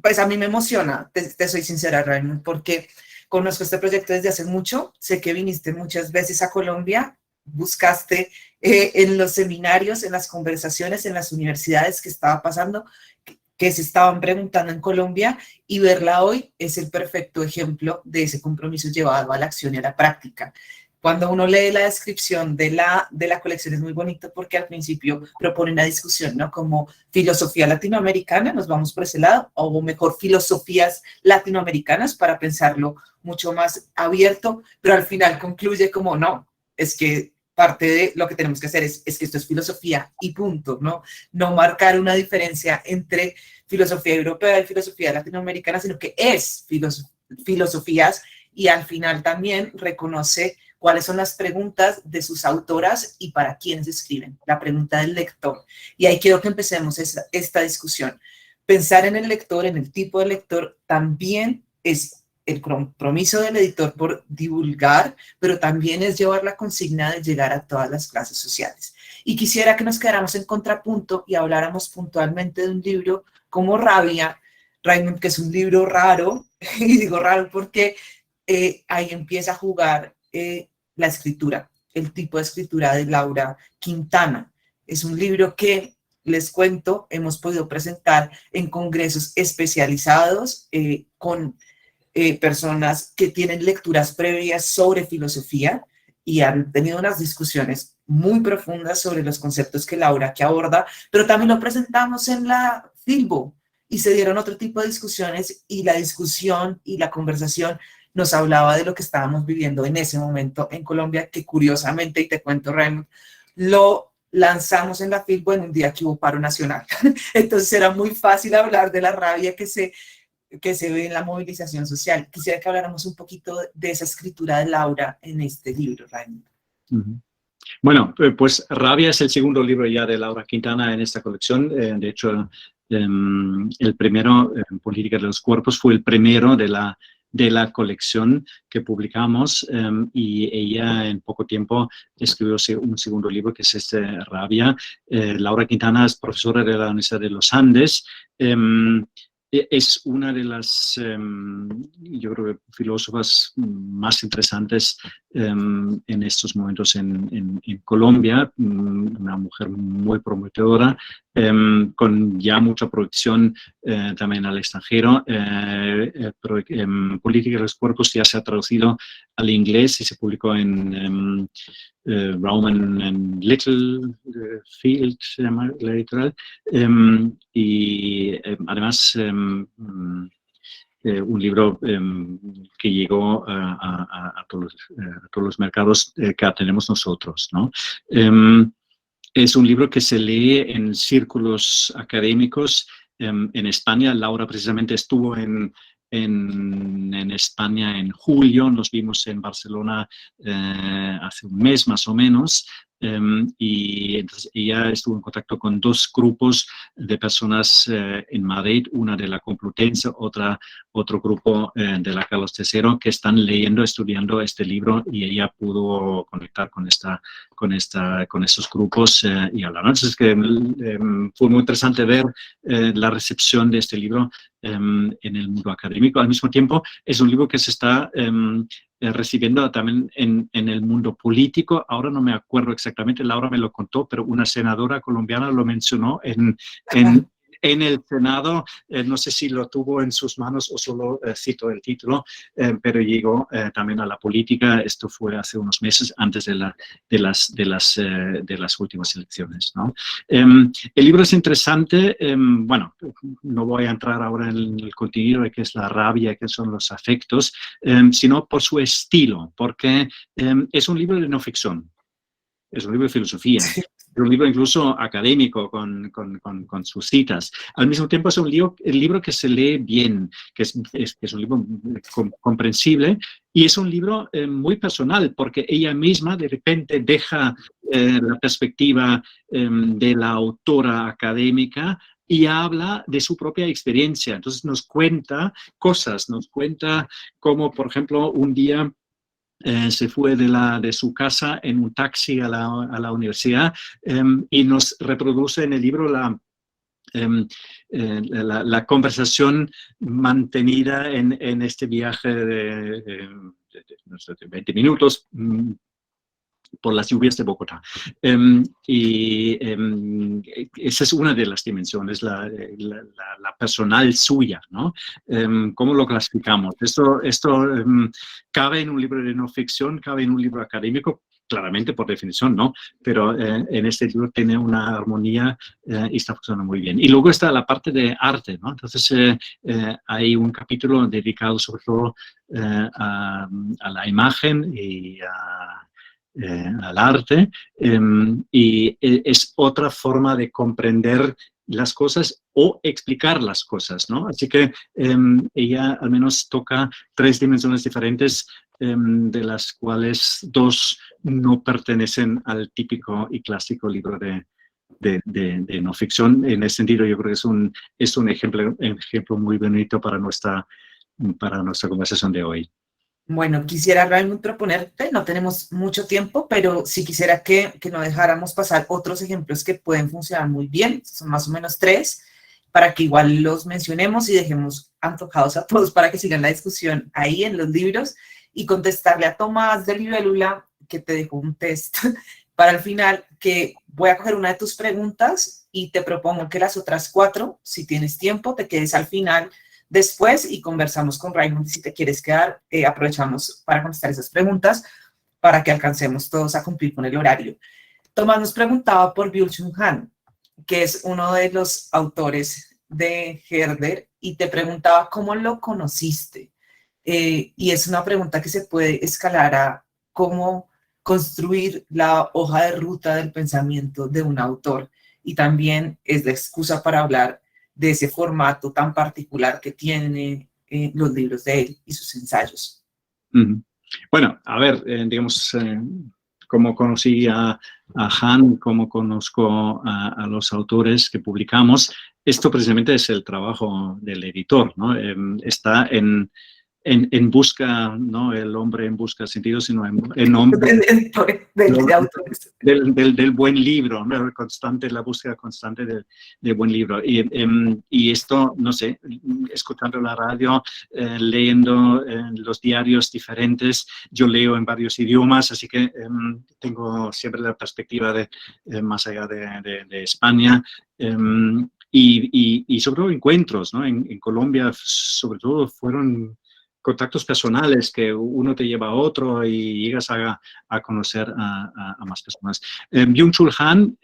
pues a mí me emociona, te soy sincera, Raymond, porque conozco este proyecto desde hace mucho, sé que viniste muchas veces a Colombia, buscaste en los seminarios, en las conversaciones, en las universidades que estaba pasando, que se estaban preguntando en Colombia, y verla hoy es el perfecto ejemplo de ese compromiso llevado a la acción y a la práctica. Cuando uno lee la descripción de la colección es muy bonito porque al principio propone una discusión, ¿no? Como filosofía latinoamericana, nos vamos por ese lado, o mejor filosofías latinoamericanas para pensarlo mucho más abierto, pero al final concluye como no, es que parte de lo que tenemos que hacer es que esto es filosofía y punto, ¿no? No marcar una diferencia entre filosofía europea y filosofía latinoamericana, sino que es filosofías, y al final también reconoce cuáles son las preguntas de sus autoras y para quiénes escriben, la pregunta del lector. Y ahí quiero que empecemos esta discusión. Pensar en el lector, en el tipo de lector, también es el compromiso del editor por divulgar, pero también es llevar la consigna de llegar a todas las clases sociales. Y quisiera que nos quedáramos en contrapunto y habláramos puntualmente de un libro como Rabia, Raymond, que es un libro raro, y digo raro porque ahí empieza a jugar la escritura, el tipo de escritura de Laura Quintana. Es un libro que, les cuento, hemos podido presentar en congresos especializados con personas que tienen lecturas previas sobre filosofía y han tenido unas discusiones muy profundas sobre los conceptos que Laura que aborda, pero también lo presentamos en la Filbo y se dieron otro tipo de discusiones, y la discusión y la conversación nos hablaba de lo que estábamos viviendo en ese momento en Colombia, que curiosamente, y te cuento, Raymond, lo lanzamos en la Filbo en un día que hubo paro nacional. Entonces era muy fácil hablar de la rabia que se ve en la movilización social. Quisiera que habláramos un poquito de esa escritura de Laura en este libro, Raymond. Bueno, pues Rabia es el segundo libro ya de Laura Quintana en esta colección. De hecho, el primero, Política de los Cuerpos, fue el primero de la colección que publicamos, y ella en poco tiempo escribió un segundo libro que es Rabia. Laura Quintana es profesora de la Universidad de los Andes. Es una de las, yo creo que filósofas más interesantes en estos momentos en Colombia, una mujer muy prometedora, con ya mucha producción también al extranjero. Política de los Cuerpos ya se ha traducido al inglés y se publicó en Rowman and Littlefield, se llama la editorial, y además un libro que llegó a todos los mercados que tenemos nosotros, ¿no? Es un libro que se lee en círculos académicos en España. Laura precisamente estuvo en España en julio, nos vimos en Barcelona hace un mes más o menos, y entonces ella estuvo en contacto con 2 grupos de personas en Madrid, una de la Complutense, otro grupo de la Carlos III, que están leyendo, estudiando este libro, y ella pudo conectar con estos grupos y hablar. Entonces, que fue muy interesante ver la recepción de este libro en el mundo académico. Al mismo tiempo, es un libro que se está recibiendo también en el mundo político. Ahora no me acuerdo exactamente, Laura me lo contó, pero una senadora colombiana lo mencionó en el Senado. No sé si lo tuvo en sus manos o solo cito el título, pero llegó también a la política. Esto fue hace unos meses, antes de las últimas elecciones, ¿no? El libro es interesante. Bueno, no voy a entrar ahora en el contenido de qué es la rabia, qué son los afectos, sino por su estilo, porque es un libro de no ficción. Es un libro de filosofía, es un libro incluso académico con sus citas. Al mismo tiempo es un libro que se lee bien, que es un libro comprensible, y es un libro muy personal, porque ella misma de repente deja la perspectiva de la autora académica y habla de su propia experiencia. Entonces nos cuenta cosas, nos cuenta cómo, por ejemplo, un día se fue de su casa en un taxi a la universidad, y nos reproduce en el libro la conversación mantenida en este viaje de 20 minutos por las lluvias de Bogotá. Esa es una de las dimensiones, la personal suya, ¿no? ¿Cómo lo clasificamos? Esto cabe en un libro de no ficción, cabe en un libro académico, claramente por definición, ¿no? Pero en este libro tiene una armonía y está funcionando muy bien. Y luego está la parte de arte, ¿no? Entonces hay un capítulo dedicado sobre todo a la imagen y al arte, y es otra forma de comprender las cosas o explicar las cosas, ¿no? Así que ella al menos toca 3 dimensiones diferentes, de las cuales 2 no pertenecen al típico y clásico libro de no ficción. En ese sentido, yo creo que es un ejemplo muy bonito para nuestra conversación de hoy. Bueno, quisiera realmente proponerte, no tenemos mucho tiempo, pero sí quisiera que no dejáramos pasar otros ejemplos que pueden funcionar muy bien, son más o menos 3, para que igual los mencionemos y dejemos antojados a todos para que sigan la discusión ahí en los libros, y contestarle a Tomás de Libélula, que te dejó un test para el final, que voy a coger una de tus preguntas y te propongo que las otras 4, si tienes tiempo, te quedes al final después y conversamos con Raymond. Si te quieres quedar, aprovechamos para contestar esas preguntas para que alcancemos todos a cumplir con el horario. Tomás nos preguntaba por Byung-Chul Han, que es uno de los autores de Herder, y te preguntaba cómo lo conociste. Y es una pregunta que se puede escalar a cómo construir la hoja de ruta del pensamiento de un autor, y también es la excusa para hablar de ese formato tan particular que tienen los libros de él y sus ensayos. Bueno, a ver, digamos, cómo conocí a Han, cómo conozco a los autores que publicamos. Esto precisamente es el trabajo del editor, ¿no? Está en busca, no el hombre en busca de sentido, sino en hombre del buen libro, ¿no? La búsqueda constante del buen libro. Y esto, no sé, escuchando la radio, leyendo los diarios diferentes. Yo leo en varios idiomas, así que tengo siempre la perspectiva de más allá de España. Y sobre todo encuentros, ¿no? En Colombia, sobre todo, fueron contactos personales que uno te lleva a otro y llegas a conocer a más personas. Byung-Chul Han,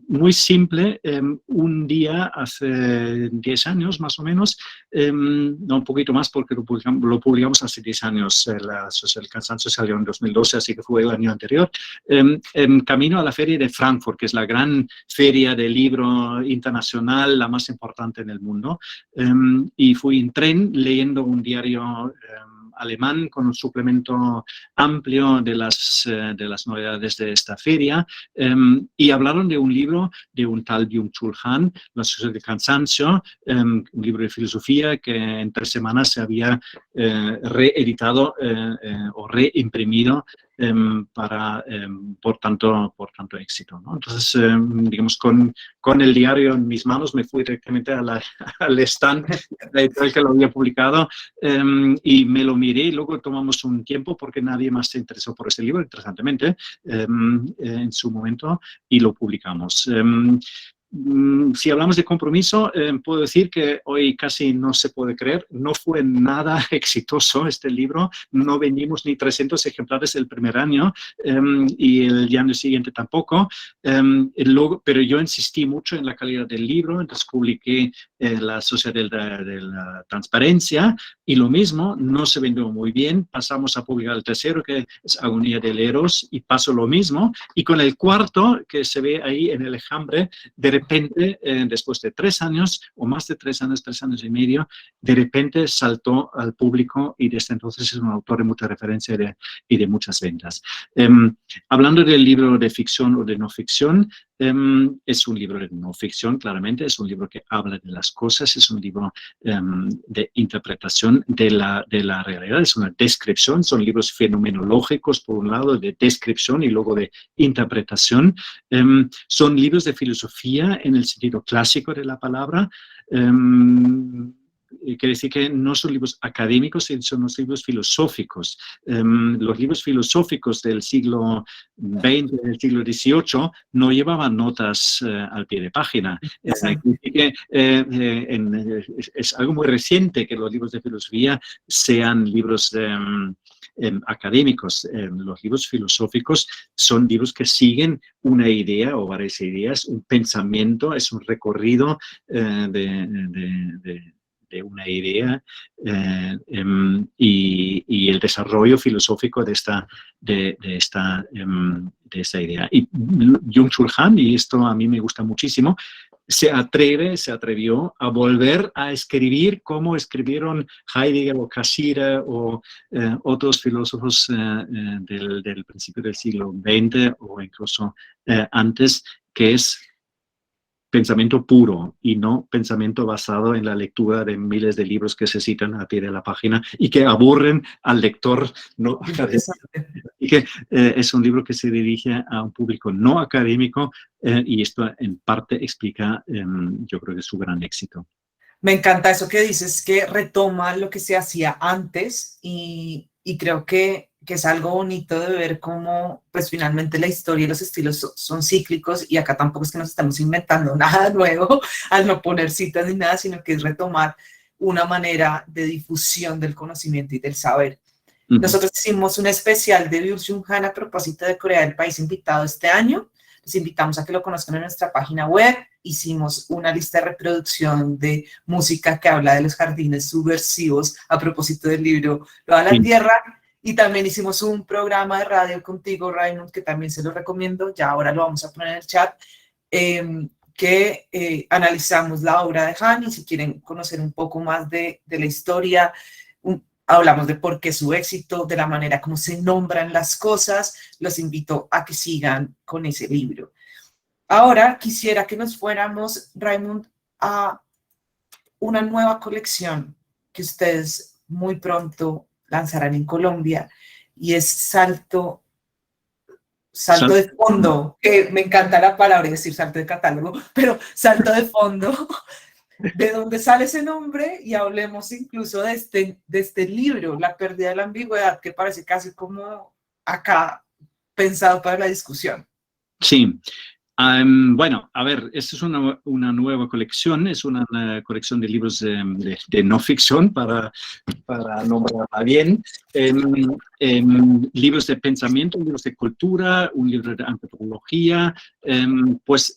muy simple, un día hace 10 años más o menos, no, un poquito más porque lo publicamos hace 10 años, el Cansancio salió en 2012, así que fue el año anterior, camino a la feria de Frankfurt, que es la gran feria de libro internacional, la más importante en el mundo, y fui en tren leyendo un diario alemán con un suplemento amplio de las novedades de esta feria, y hablaron de un libro de un tal Byung-Chul Han, La Sociedad del Cansancio, un libro de filosofía que en 3 semanas se había reeditado o reimprimido por tanto éxito, ¿no? Entonces, digamos, con el diario en mis manos me fui directamente al stand que lo había publicado, y me lo miré y luego tomamos un tiempo porque nadie más se interesó por ese libro, interesantemente, en su momento, y lo publicamos. Si hablamos de compromiso, puedo decir que hoy casi no se puede creer, no fue nada exitoso este libro, no vendimos ni 300 ejemplares el primer año, y el año siguiente tampoco, pero yo insistí mucho en la calidad del libro, entonces publiqué La Sociedad de la Transparencia, y lo mismo, no se vendió muy bien, pasamos a publicar el tercero, que es Agonía del Eros, y pasó lo mismo, y con el cuarto, que se ve ahí en el enjambre, de repente, después de 3 años, o más de 3 años, 3 años y medio, de repente saltó al público y desde entonces es un autor de mucha referencia y de muchas ventas. Hablando del libro de ficción o de no ficción, es un libro de no ficción, claramente, es un libro que habla de las cosas, es un libro de interpretación de la realidad, es una descripción, son libros fenomenológicos, por un lado, de descripción y luego de interpretación. Son libros de filosofía en el sentido clásico de la palabra. Quiere decir que no son libros académicos, son los libros filosóficos. Los libros filosóficos del siglo XX, del siglo XVIII, no llevaban notas al pie de página. Es algo muy reciente que los libros de filosofía sean libros académicos. Los libros filosóficos son libros que siguen una idea o varias ideas, un pensamiento, es un recorrido de una idea, y el desarrollo filosófico de esta idea. Y Byung-Chul Han, y esto a mí me gusta muchísimo, se atrevió a volver a escribir como escribieron Heidegger o Cassirer o otros filósofos del principio del siglo XX o incluso antes, que es pensamiento puro y no pensamiento basado en la lectura de miles de libros que se citan a pie de la página y que aburren al lector no académico. Y que es un libro que se dirige a un público no académico, y esto en parte explica, yo creo que su gran éxito. Me encanta eso que dices, que retoma lo que se hacía antes y creo que es algo bonito de ver cómo pues finalmente la historia y los estilos son cíclicos, y acá tampoco es que nos estamos inventando nada nuevo al no poner citas ni nada, sino que es retomar una manera de difusión del conocimiento y del saber. Nosotros hicimos un especial de Byung-Chul Han a propósito de Corea del País invitado este año. Les invitamos a que lo conozcan en nuestra página web. Hicimos una lista de reproducción de música que habla de los jardines subversivos a propósito del libro Lo da la Tierra. Y también hicimos un programa de radio contigo, Raymond, que también se lo recomiendo. Ya ahora lo vamos a poner en el chat. Que analizamos la obra de Han, y si quieren conocer un poco más de la historia, hablamos de por qué su éxito, de la manera como se nombran las cosas. Los invito a que sigan con ese libro. Ahora quisiera que nos fuéramos, Raymond, a una nueva colección que ustedes muy pronto lanzarán en Colombia, y es Salto de Fondo, que me encanta la palabra decir salto de catálogo, pero Salto de Fondo. ¿De dónde sale ese nombre? Y hablemos incluso de este libro, La pérdida de la ambigüedad, que parece casi como acá pensado para la discusión. Sí, Bueno, a ver, esta es una nueva colección, es una colección de libros de no ficción, para nombrarla bien. Libros de pensamiento, libros de cultura, un libro de antropología, pues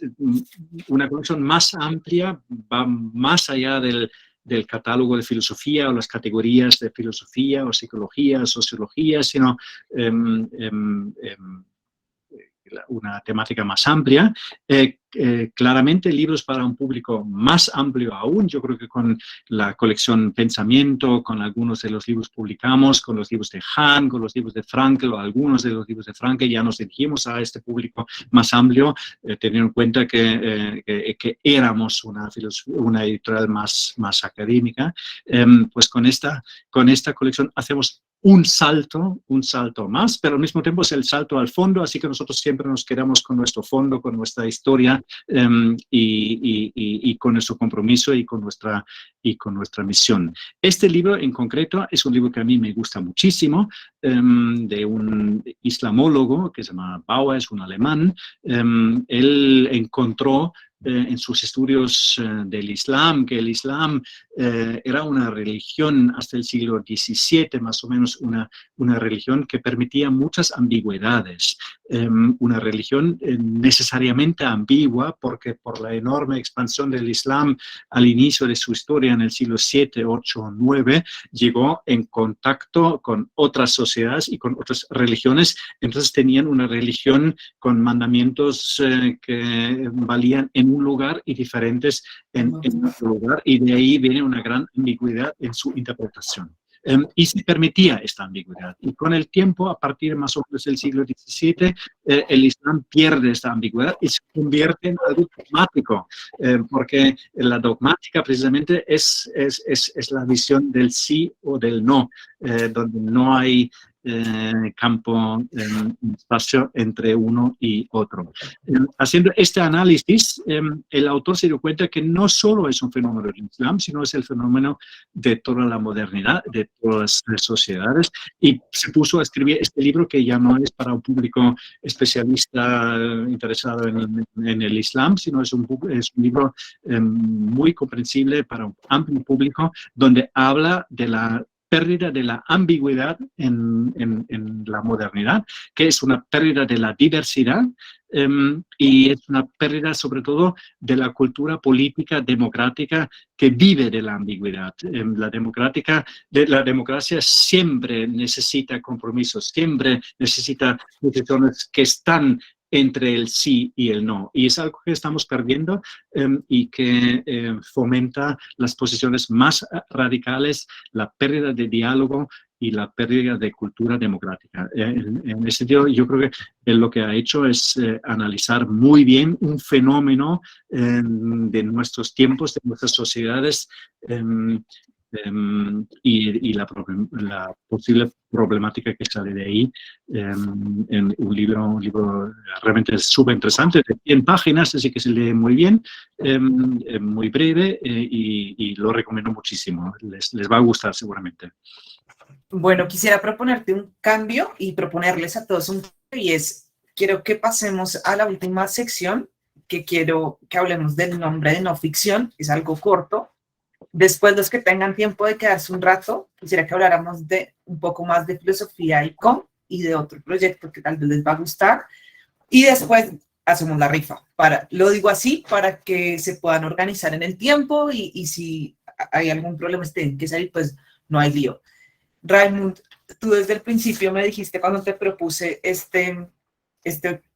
una colección más amplia, va más allá del catálogo de filosofía o las categorías de filosofía o psicología, sociología, sino una temática más amplia. Claramente libros para un público más amplio aún. Yo creo que con la colección Pensamiento, con algunos de los libros publicamos, con los libros de Hahn, con los libros de Frankl o algunos de los libros de Frankl, ya nos dirigimos a este público más amplio, teniendo en cuenta que éramos una editorial más académica. Pues con esta colección hacemos un salto más, pero al mismo tiempo es el salto al fondo, así que nosotros siempre nos quedamos con nuestro fondo, con nuestra historia y con nuestro compromiso y con nuestra misión. Este libro en concreto es un libro que a mí me gusta muchísimo, de un islamólogo que se llama Bauer, es un alemán. Él encontró en sus estudios del Islam, que el Islam era una religión hasta el siglo XVII, más o menos una religión que permitía muchas ambigüedades, una religión necesariamente ambigua, porque por la enorme expansión del Islam al inicio de su historia en el siglo VII, VIII, IX, llegó en contacto con otras sociedades y con otras religiones, entonces tenían una religión con mandamientos que valían en un lugar y diferentes en otro lugar, y de ahí viene una gran ambigüedad en su interpretación. Y se permitía esta ambigüedad. Y con el tiempo, a partir más o menos del siglo XVII, el Islam pierde esta ambigüedad y se convierte en algo dogmático, porque la dogmática precisamente es la visión del sí o del no, donde no hay campo, espacio entre uno y otro. Haciendo este análisis, el autor se dio cuenta que no solo es un fenómeno del Islam, sino es el fenómeno de toda la modernidad, de todas las sociedades, y se puso a escribir este libro, que ya no es para un público especialista interesado en el Islam, sino es un libro muy comprensible para un amplio público, donde habla de la pérdida de la ambigüedad en la modernidad, que es una pérdida de la diversidad, y es una pérdida sobre todo de la cultura política democrática que vive de la ambigüedad. La democracia siempre necesita compromisos, siempre necesita decisiones que están entre el sí y el no. Y es algo que estamos perdiendo y que fomenta las posiciones más radicales, la pérdida de diálogo y la pérdida de cultura democrática. En ese sentido, yo creo que él lo que ha hecho es analizar muy bien un fenómeno de nuestros tiempos, de nuestras sociedades, y la posible problemática que sale de ahí, en un libro realmente súper interesante, de 100 páginas, así que se lee muy bien, muy breve, y lo recomiendo muchísimo. Les va a gustar seguramente. Bueno, quisiera proponerte un cambio y proponerles a todos un cambio, y quiero que pasemos a la última sección, que quiero que hablemos del nombre de no ficción, es algo corto. Después, los que tengan tiempo de quedarse un rato, quisiera que habláramos de un poco más de filosofía y de otro proyecto que tal vez les va a gustar. Y después hacemos la rifa. Lo digo así para que se puedan organizar en el tiempo, y si hay algún problema tienen que salir, pues no hay lío. Raimund, tú desde el principio me dijiste, cuando te propuse este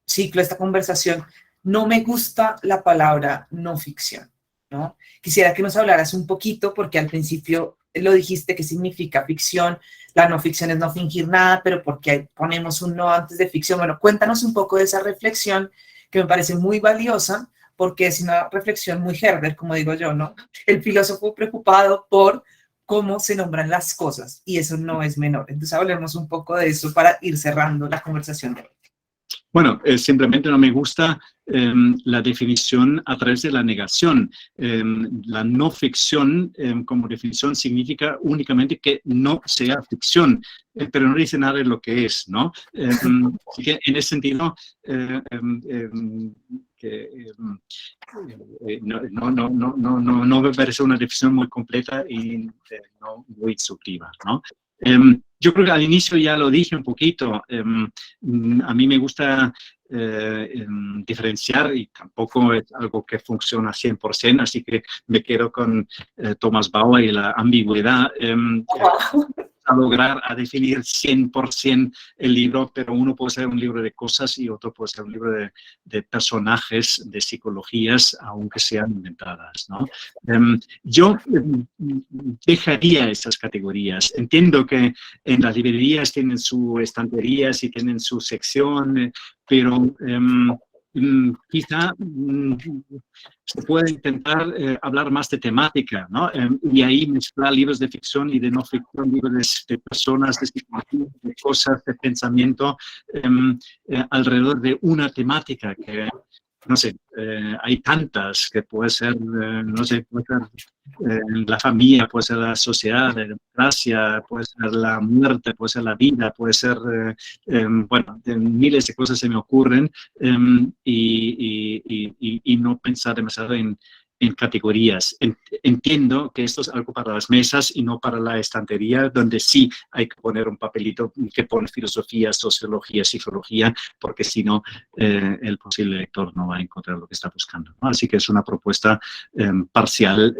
ciclo, esta conversación, no me gusta la palabra no ficción, ¿no? Quisiera que nos hablaras un poquito, porque al principio lo dijiste, que significa ficción. La no ficción es no fingir nada, pero ¿por qué ponemos un no antes de ficción? Bueno, cuéntanos un poco de esa reflexión, que me parece muy valiosa, porque es una reflexión muy Herder, como digo yo, ¿no? El filósofo preocupado por cómo se nombran las cosas, y eso no es menor. Entonces hablemos un poco de eso para ir cerrando la conversación de hoy. Bueno, simplemente no me gusta la definición a través de la negación. La no ficción, como definición, significa únicamente que no sea ficción, pero no dice nada de lo que es, ¿no? Así que en ese sentido, no me parece una definición muy completa y no muy instructiva, ¿no? Yo creo que al inicio ya lo dije un poquito. A mí me gusta diferenciar, y tampoco es algo que funciona 100%, así que me quedo con Thomas Bauer y la ambigüedad. A lograr a definir 100% el libro, pero uno puede ser un libro de cosas y otro puede ser un libro de personajes, de psicologías, aunque sean inventadas, ¿no? Yo dejaría esas categorías. Entiendo que en las librerías tienen sus estanterías y tienen su sección, pero quizá se puede intentar hablar más de temática, ¿no? Y ahí mezclar libros de ficción y de no ficción, libros de personas, de psicología, de cosas, de pensamiento, alrededor de una temática que, no sé, hay tantas que puede ser, no sé, puede ser la familia, puede ser la sociedad, la democracia, puede ser la muerte, puede ser la vida, puede ser, bueno, miles de cosas se me ocurren, y no pensar demasiado en categorías. Entiendo que esto es algo para las mesas y no para la estantería, donde sí hay que poner un papelito que pone filosofía, sociología, psicología, porque si no, el posible lector no va a encontrar lo que está buscando, ¿no? Así que es una propuesta parcial.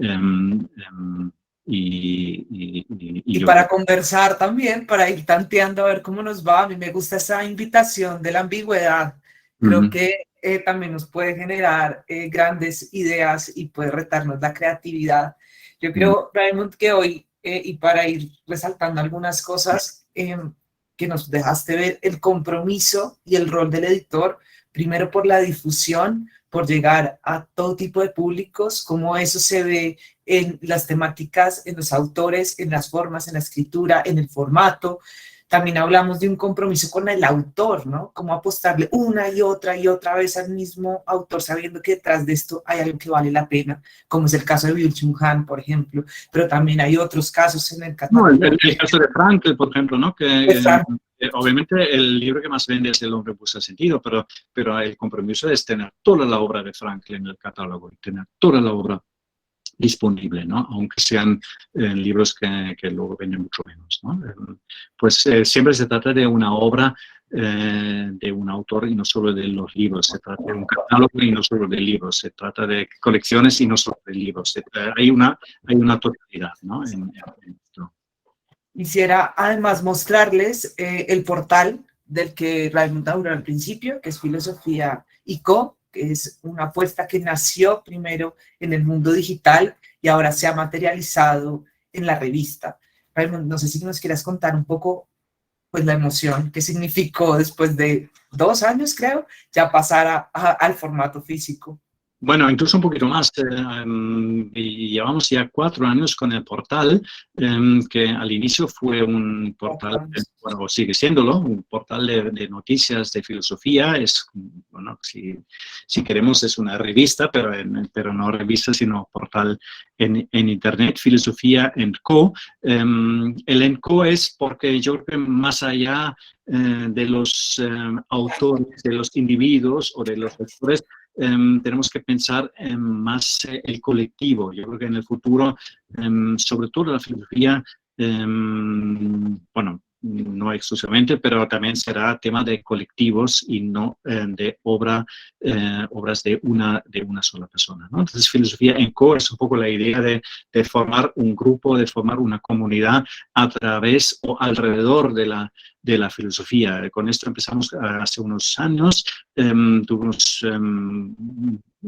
Y para conversar también, para ir tanteando a ver cómo nos va. A mí me gusta esa invitación de la ambigüedad. Creo que también nos puede generar grandes ideas y puede retarnos la creatividad. Yo creo, Raymond, que hoy, y para ir resaltando algunas cosas que nos dejaste ver, el compromiso y el rol del editor, primero por la difusión, por llegar a todo tipo de públicos, cómo eso se ve en las temáticas, en los autores, en las formas, en la escritura, en el formato. También hablamos de un compromiso con el autor, ¿no? Cómo apostarle una y otra vez al mismo autor, sabiendo que detrás de esto hay algo que vale la pena, como es el caso de Byung-Chul Han, por ejemplo, pero también hay otros casos en el catálogo. No, el caso de Frankl, por ejemplo, ¿no? Obviamente el libro que más vende es El hombre busca sentido, pero el compromiso es tener toda la obra de Frankl en el catálogo y tener toda la obra disponible, ¿no? Aunque sean libros que luego venden mucho menos, ¿no? Pues siempre se trata de una obra de un autor y no solo de los libros, se trata de un catálogo y no solo de libros, se trata de colecciones y no solo de libros, hay una totalidad, ¿no? En esto. Quisiera además mostrarles el portal del que Raymond habló al principio, que es Filosofía y Co., que es una apuesta que nació primero en el mundo digital y ahora se ha materializado en la revista. Raymond, no sé si nos quieras contar un poco pues la emoción que significó después de 2 años, creo, ya pasar al formato físico. Bueno, incluso un poquito más. Y llevamos ya 4 años con el portal, que al inicio fue un portal, bueno, sigue siéndolo, un portal de noticias de filosofía. Es, bueno, si queremos, es una revista, pero no revista, sino portal en Internet, Filosofía & Co. El & Co es porque yo creo que más allá de los autores, de los individuos o de los lectores, tenemos que pensar en más el colectivo. Yo creo que en el futuro, sobre todo la filosofía, bueno, no exclusivamente, pero también será tema de colectivos y no de obras de una sola persona, ¿no? Entonces, Filosofía & Co. es un poco la idea de formar un grupo, de formar una comunidad a través o alrededor de la filosofía. Con esto empezamos hace unos años, tuvimos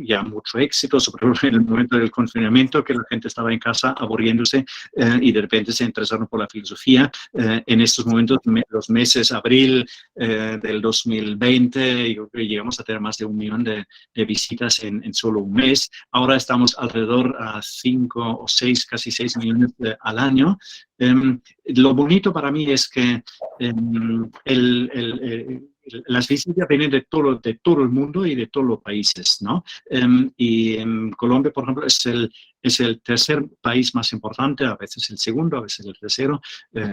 ya mucho éxito, sobre todo en el momento del confinamiento, que la gente estaba en casa aburriéndose y de repente se interesaron por la filosofía. En estos momentos, los meses abril del 2020, yo creo que llegamos a tener más de 1 millón de visitas en solo un mes. Ahora estamos alrededor a 5 o 6, casi 6 millones al año. Lo bonito para mí es que las visitas vienen de todo el mundo y de todos los países, ¿no? Y en Colombia, por ejemplo, es es el tercer país más importante, a veces el segundo, a veces el tercero.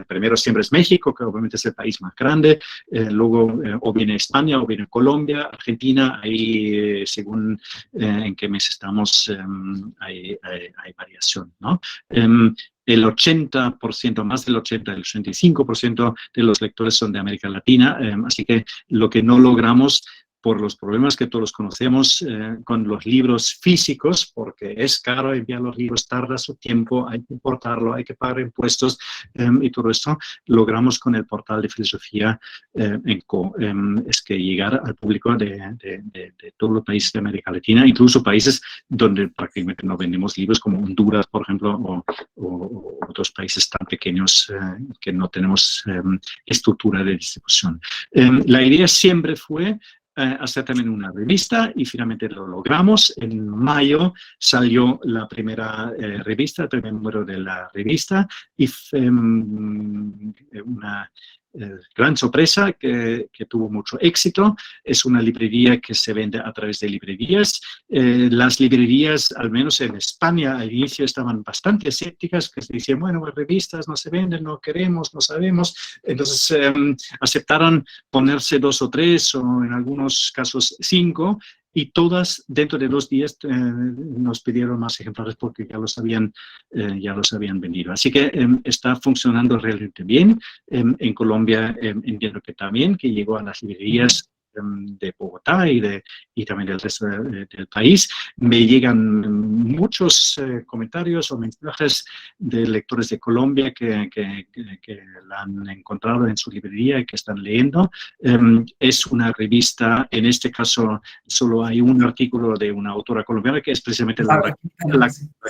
Primero siempre es México, que obviamente es el país más grande. Luego o viene España o viene Colombia, Argentina. Ahí, según en qué mes estamos, hay variación, ¿no? El 80%, más del 80, el 85% de los lectores son de América Latina, así que lo que no logramos por los problemas que todos conocemos con los libros físicos, porque es caro enviar los libros, tarda su tiempo, hay que importarlo, hay que pagar impuestos y todo esto, logramos con el portal de filosofía es que llegar al público de todos los países de América Latina, incluso países donde prácticamente no vendemos libros, como Honduras, por ejemplo, o otros países tan pequeños que no tenemos estructura de distribución. La idea siempre fue hacer también una revista y finalmente lo logramos. En mayo salió la primera revista, el primer número de la revista y una gran sorpresa que tuvo mucho éxito. Es una librería que se vende a través de librerías. Las librerías, al menos en España, al inicio estaban bastante escépticas, que se decían, bueno, las revistas no se venden, no queremos, no sabemos. Entonces aceptaron ponerse 2 o 3 o en algunos casos 5 y todas dentro de 2 días nos pidieron más ejemplares porque ya los habían vendido. Así que está funcionando realmente bien. En Colombia entiendo que también, que llegó a las librerías de Bogotá y también del resto del país. Me llegan muchos comentarios o mensajes de lectores de Colombia que la han encontrado en su librería y que están leyendo. Es una revista, en este caso solo hay un artículo de una autora colombiana que es precisamente la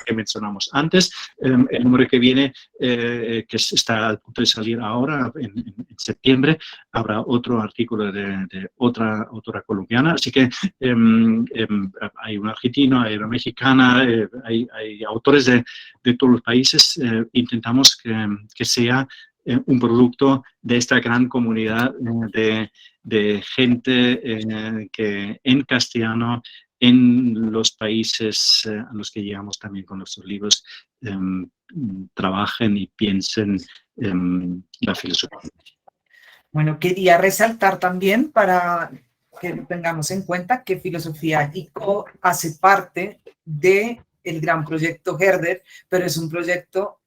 que mencionamos antes. El número que viene, que está a punto de salir ahora, en septiembre, habrá otro artículo de otra autora colombiana. Así que hay un argentino, hay una mexicana, hay autores de todos los países. Intentamos que sea un producto de esta gran comunidad de gente que en castellano, en los países a los que llegamos también con nuestros libros, trabajen y piensen la filosofía. Bueno, quería resaltar también para que tengamos en cuenta que Filosofía ICO hace parte del gran proyecto Herder, pero es un proyecto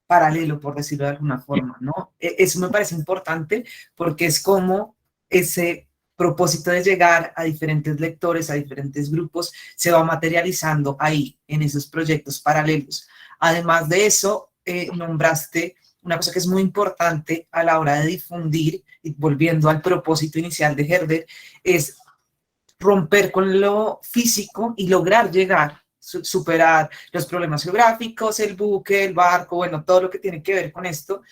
paralelo, por decirlo de alguna forma, ¿no? Eso me parece importante porque es como ese propósito de llegar a diferentes lectores, a diferentes grupos, se va materializando ahí, en esos proyectos paralelos. Además de eso, nombraste una cosa que es muy importante a la hora de difundir, y volviendo al propósito inicial de Herder, es romper con lo físico y lograr llegar, superar los problemas geográficos, el buque, el barco, bueno, todo lo que tiene que ver con esto.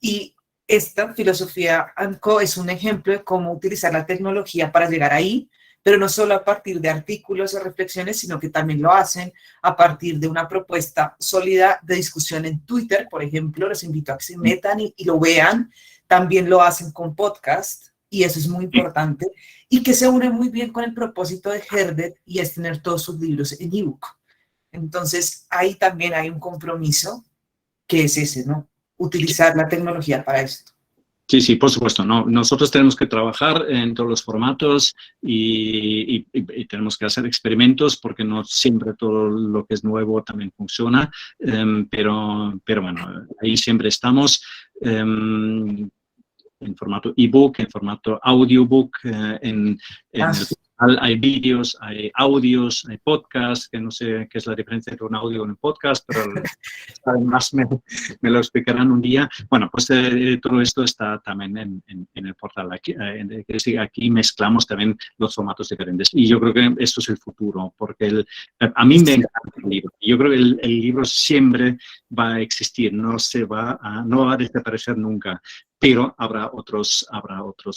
Y esta filosofía ANCO es un ejemplo de cómo utilizar la tecnología para llegar ahí, pero no solo a partir de artículos o reflexiones, sino que también lo hacen a partir de una propuesta sólida de discusión en Twitter, por ejemplo. Les invito a que se metan y lo vean. También lo hacen con podcast, y eso es muy importante, y que se une muy bien con el propósito de Herder, y es tener todos sus libros en ebook. Entonces, ahí también hay un compromiso que es ese, ¿no? Utilizar la tecnología para esto. Sí, sí, por supuesto. No, nosotros tenemos que trabajar en todos los formatos y tenemos que hacer experimentos porque no siempre todo lo que es nuevo también funciona, pero bueno, ahí siempre estamos en formato ebook, en formato audiobook, en el hay vídeos, hay audios, hay podcasts, que no sé qué es la diferencia entre un audio y un podcast, pero además me lo explicarán un día. Bueno, pues todo esto está también en el portal. Aquí mezclamos también los formatos diferentes. Y yo creo que esto es el futuro, porque a mí me encanta el libro. Yo creo que el libro siempre va a existir, no va a desaparecer nunca. Pero habrá otros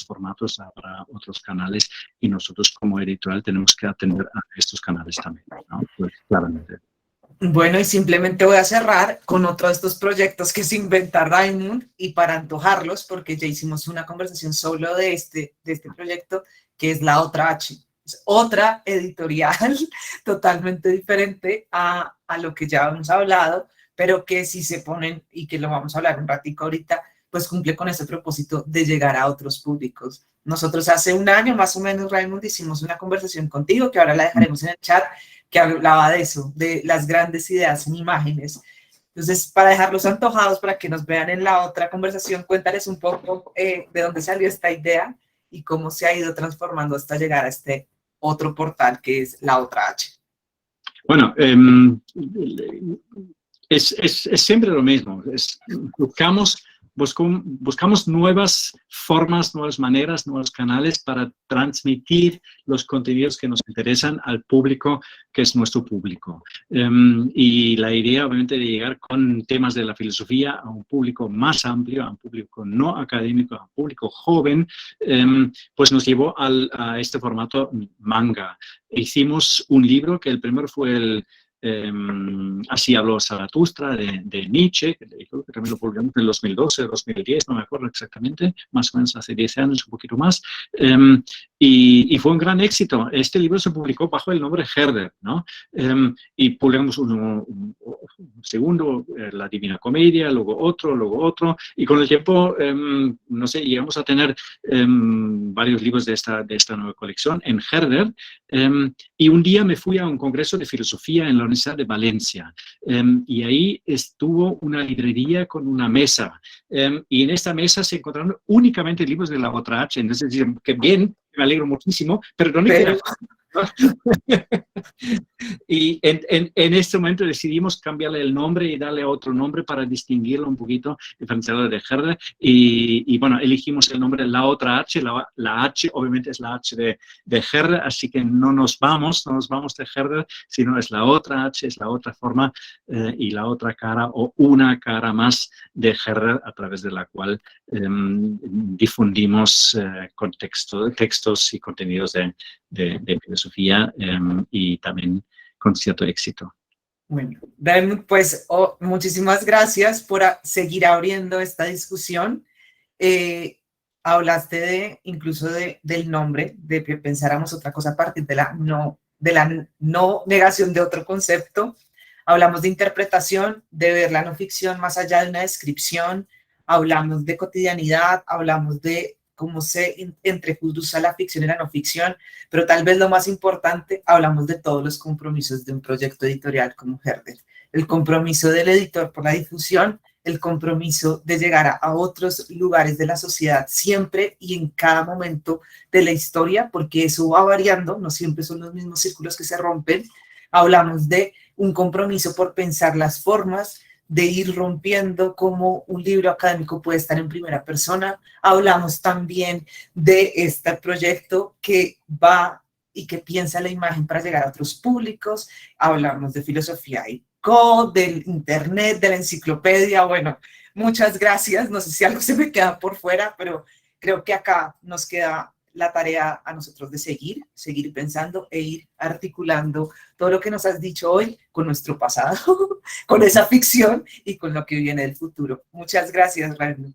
formatos, habrá otros canales y nosotros como editorial tenemos que atender a estos canales también, ¿no? Pues claramente. Bueno, y simplemente voy a cerrar con otro de estos proyectos que se inventa Raymond, y para antojarlos, porque ya hicimos una conversación solo de este proyecto, que es La Otra H. Es otra editorial totalmente diferente a a lo que ya hemos hablado, pero que si se ponen, y que lo vamos a hablar un ratico ahorita, pues cumple con ese propósito de llegar a otros públicos. Nosotros hace un año más o menos, Raymond, hicimos una conversación contigo, que ahora la dejaremos en el chat, que hablaba de eso, de las grandes ideas en imágenes. Entonces, para dejarlos antojados, para que nos vean en la otra conversación, cuéntales un poco de dónde salió esta idea y cómo se ha ido transformando hasta llegar a este otro portal que es La Otra H. Bueno, es siempre lo mismo. Buscamos nuevas formas, nuevas maneras, nuevos canales para transmitir los contenidos que nos interesan al público, que es nuestro público. Y la idea, obviamente, de llegar con temas de la filosofía a un público más amplio, a un público no académico, a un público joven, pues nos llevó a este formato manga. Hicimos un libro, que el primero fue el Así habló Zaratustra, de Nietzsche, que creo que también lo publicamos en el 2012, 2010, no me acuerdo exactamente, más o menos hace 10 años, un poquito más, y fue un gran éxito. Este libro se publicó bajo el nombre Herder, ¿no? Y publicamos un segundo, La Divina Comedia, luego otro, y con el tiempo, no sé, llegamos a tener varios libros de esta nueva colección en Herder, y un día me fui a un congreso de filosofía en la Universidad de Valencia, y ahí estuvo una librería con una mesa, y en esta mesa se encontraron únicamente libros de La Otra H. Entonces, que bien, me alegro muchísimo, pero ¿dónde queda? Y en este momento decidimos cambiarle el nombre y darle otro nombre para distinguirlo un poquito, diferenciarlo de Herder, y bueno, elegimos el nombre La Otra H. La H obviamente es la H de Herder, así que no nos vamos de Herder, sino es la otra H, es la otra forma y la otra cara, o una cara más de Herder, a través de la cual difundimos textos y contenidos de filosofía, y también con cierto éxito. Bueno, Raymond, pues muchísimas gracias por seguir abriendo esta discusión. Hablaste incluso del nombre, de que pensáramos otra cosa a partir de la no negación de otro concepto. Hablamos de interpretación, de ver la no ficción más allá de una descripción. Hablamos de cotidianidad, hablamos de cómo se entrecruza la ficción y la no ficción, pero tal vez lo más importante, hablamos de todos los compromisos de un proyecto editorial como Herder. El compromiso del editor por la difusión, el compromiso de llegar a otros lugares de la sociedad siempre y en cada momento de la historia, porque eso va variando, no siempre son los mismos círculos que se rompen. Hablamos de un compromiso por pensar las formas, de ir rompiendo cómo un libro académico puede estar en primera persona. Hablamos también de este proyecto que va y que piensa la imagen para llegar a otros públicos. Hablamos de filosofía y del internet, de la enciclopedia. Bueno, muchas gracias. No sé si algo se me queda por fuera, pero creo que acá nos queda la tarea a nosotros de seguir pensando e ir articulando todo lo que nos has dicho hoy con nuestro pasado, con esa ficción y con lo que viene del futuro. Muchas gracias, Raymond.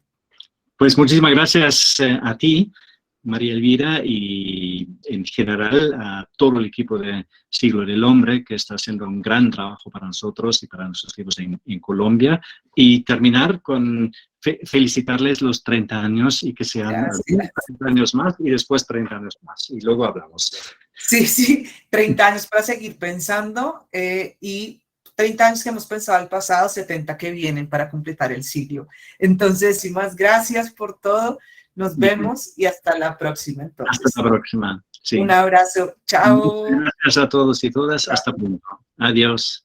Pues muchísimas gracias a ti, María Elvira, y en general a todo el equipo de Siglo del Hombre, que está haciendo un gran trabajo para nosotros y para nuestros libros en Colombia. Y terminar con felicitarles los 30 años y que sean 30 años más y después 30 años más. Y luego hablamos. Sí, 30 años para seguir pensando y 30 años que hemos pensado al pasado, 70 que vienen para completar el siglo. Entonces, sin más, gracias por todo. Nos vemos y hasta la próxima. Entonces. Hasta la próxima. Sí. Un abrazo. Chao. Gracias a todos y todas. Hasta pronto. Adiós.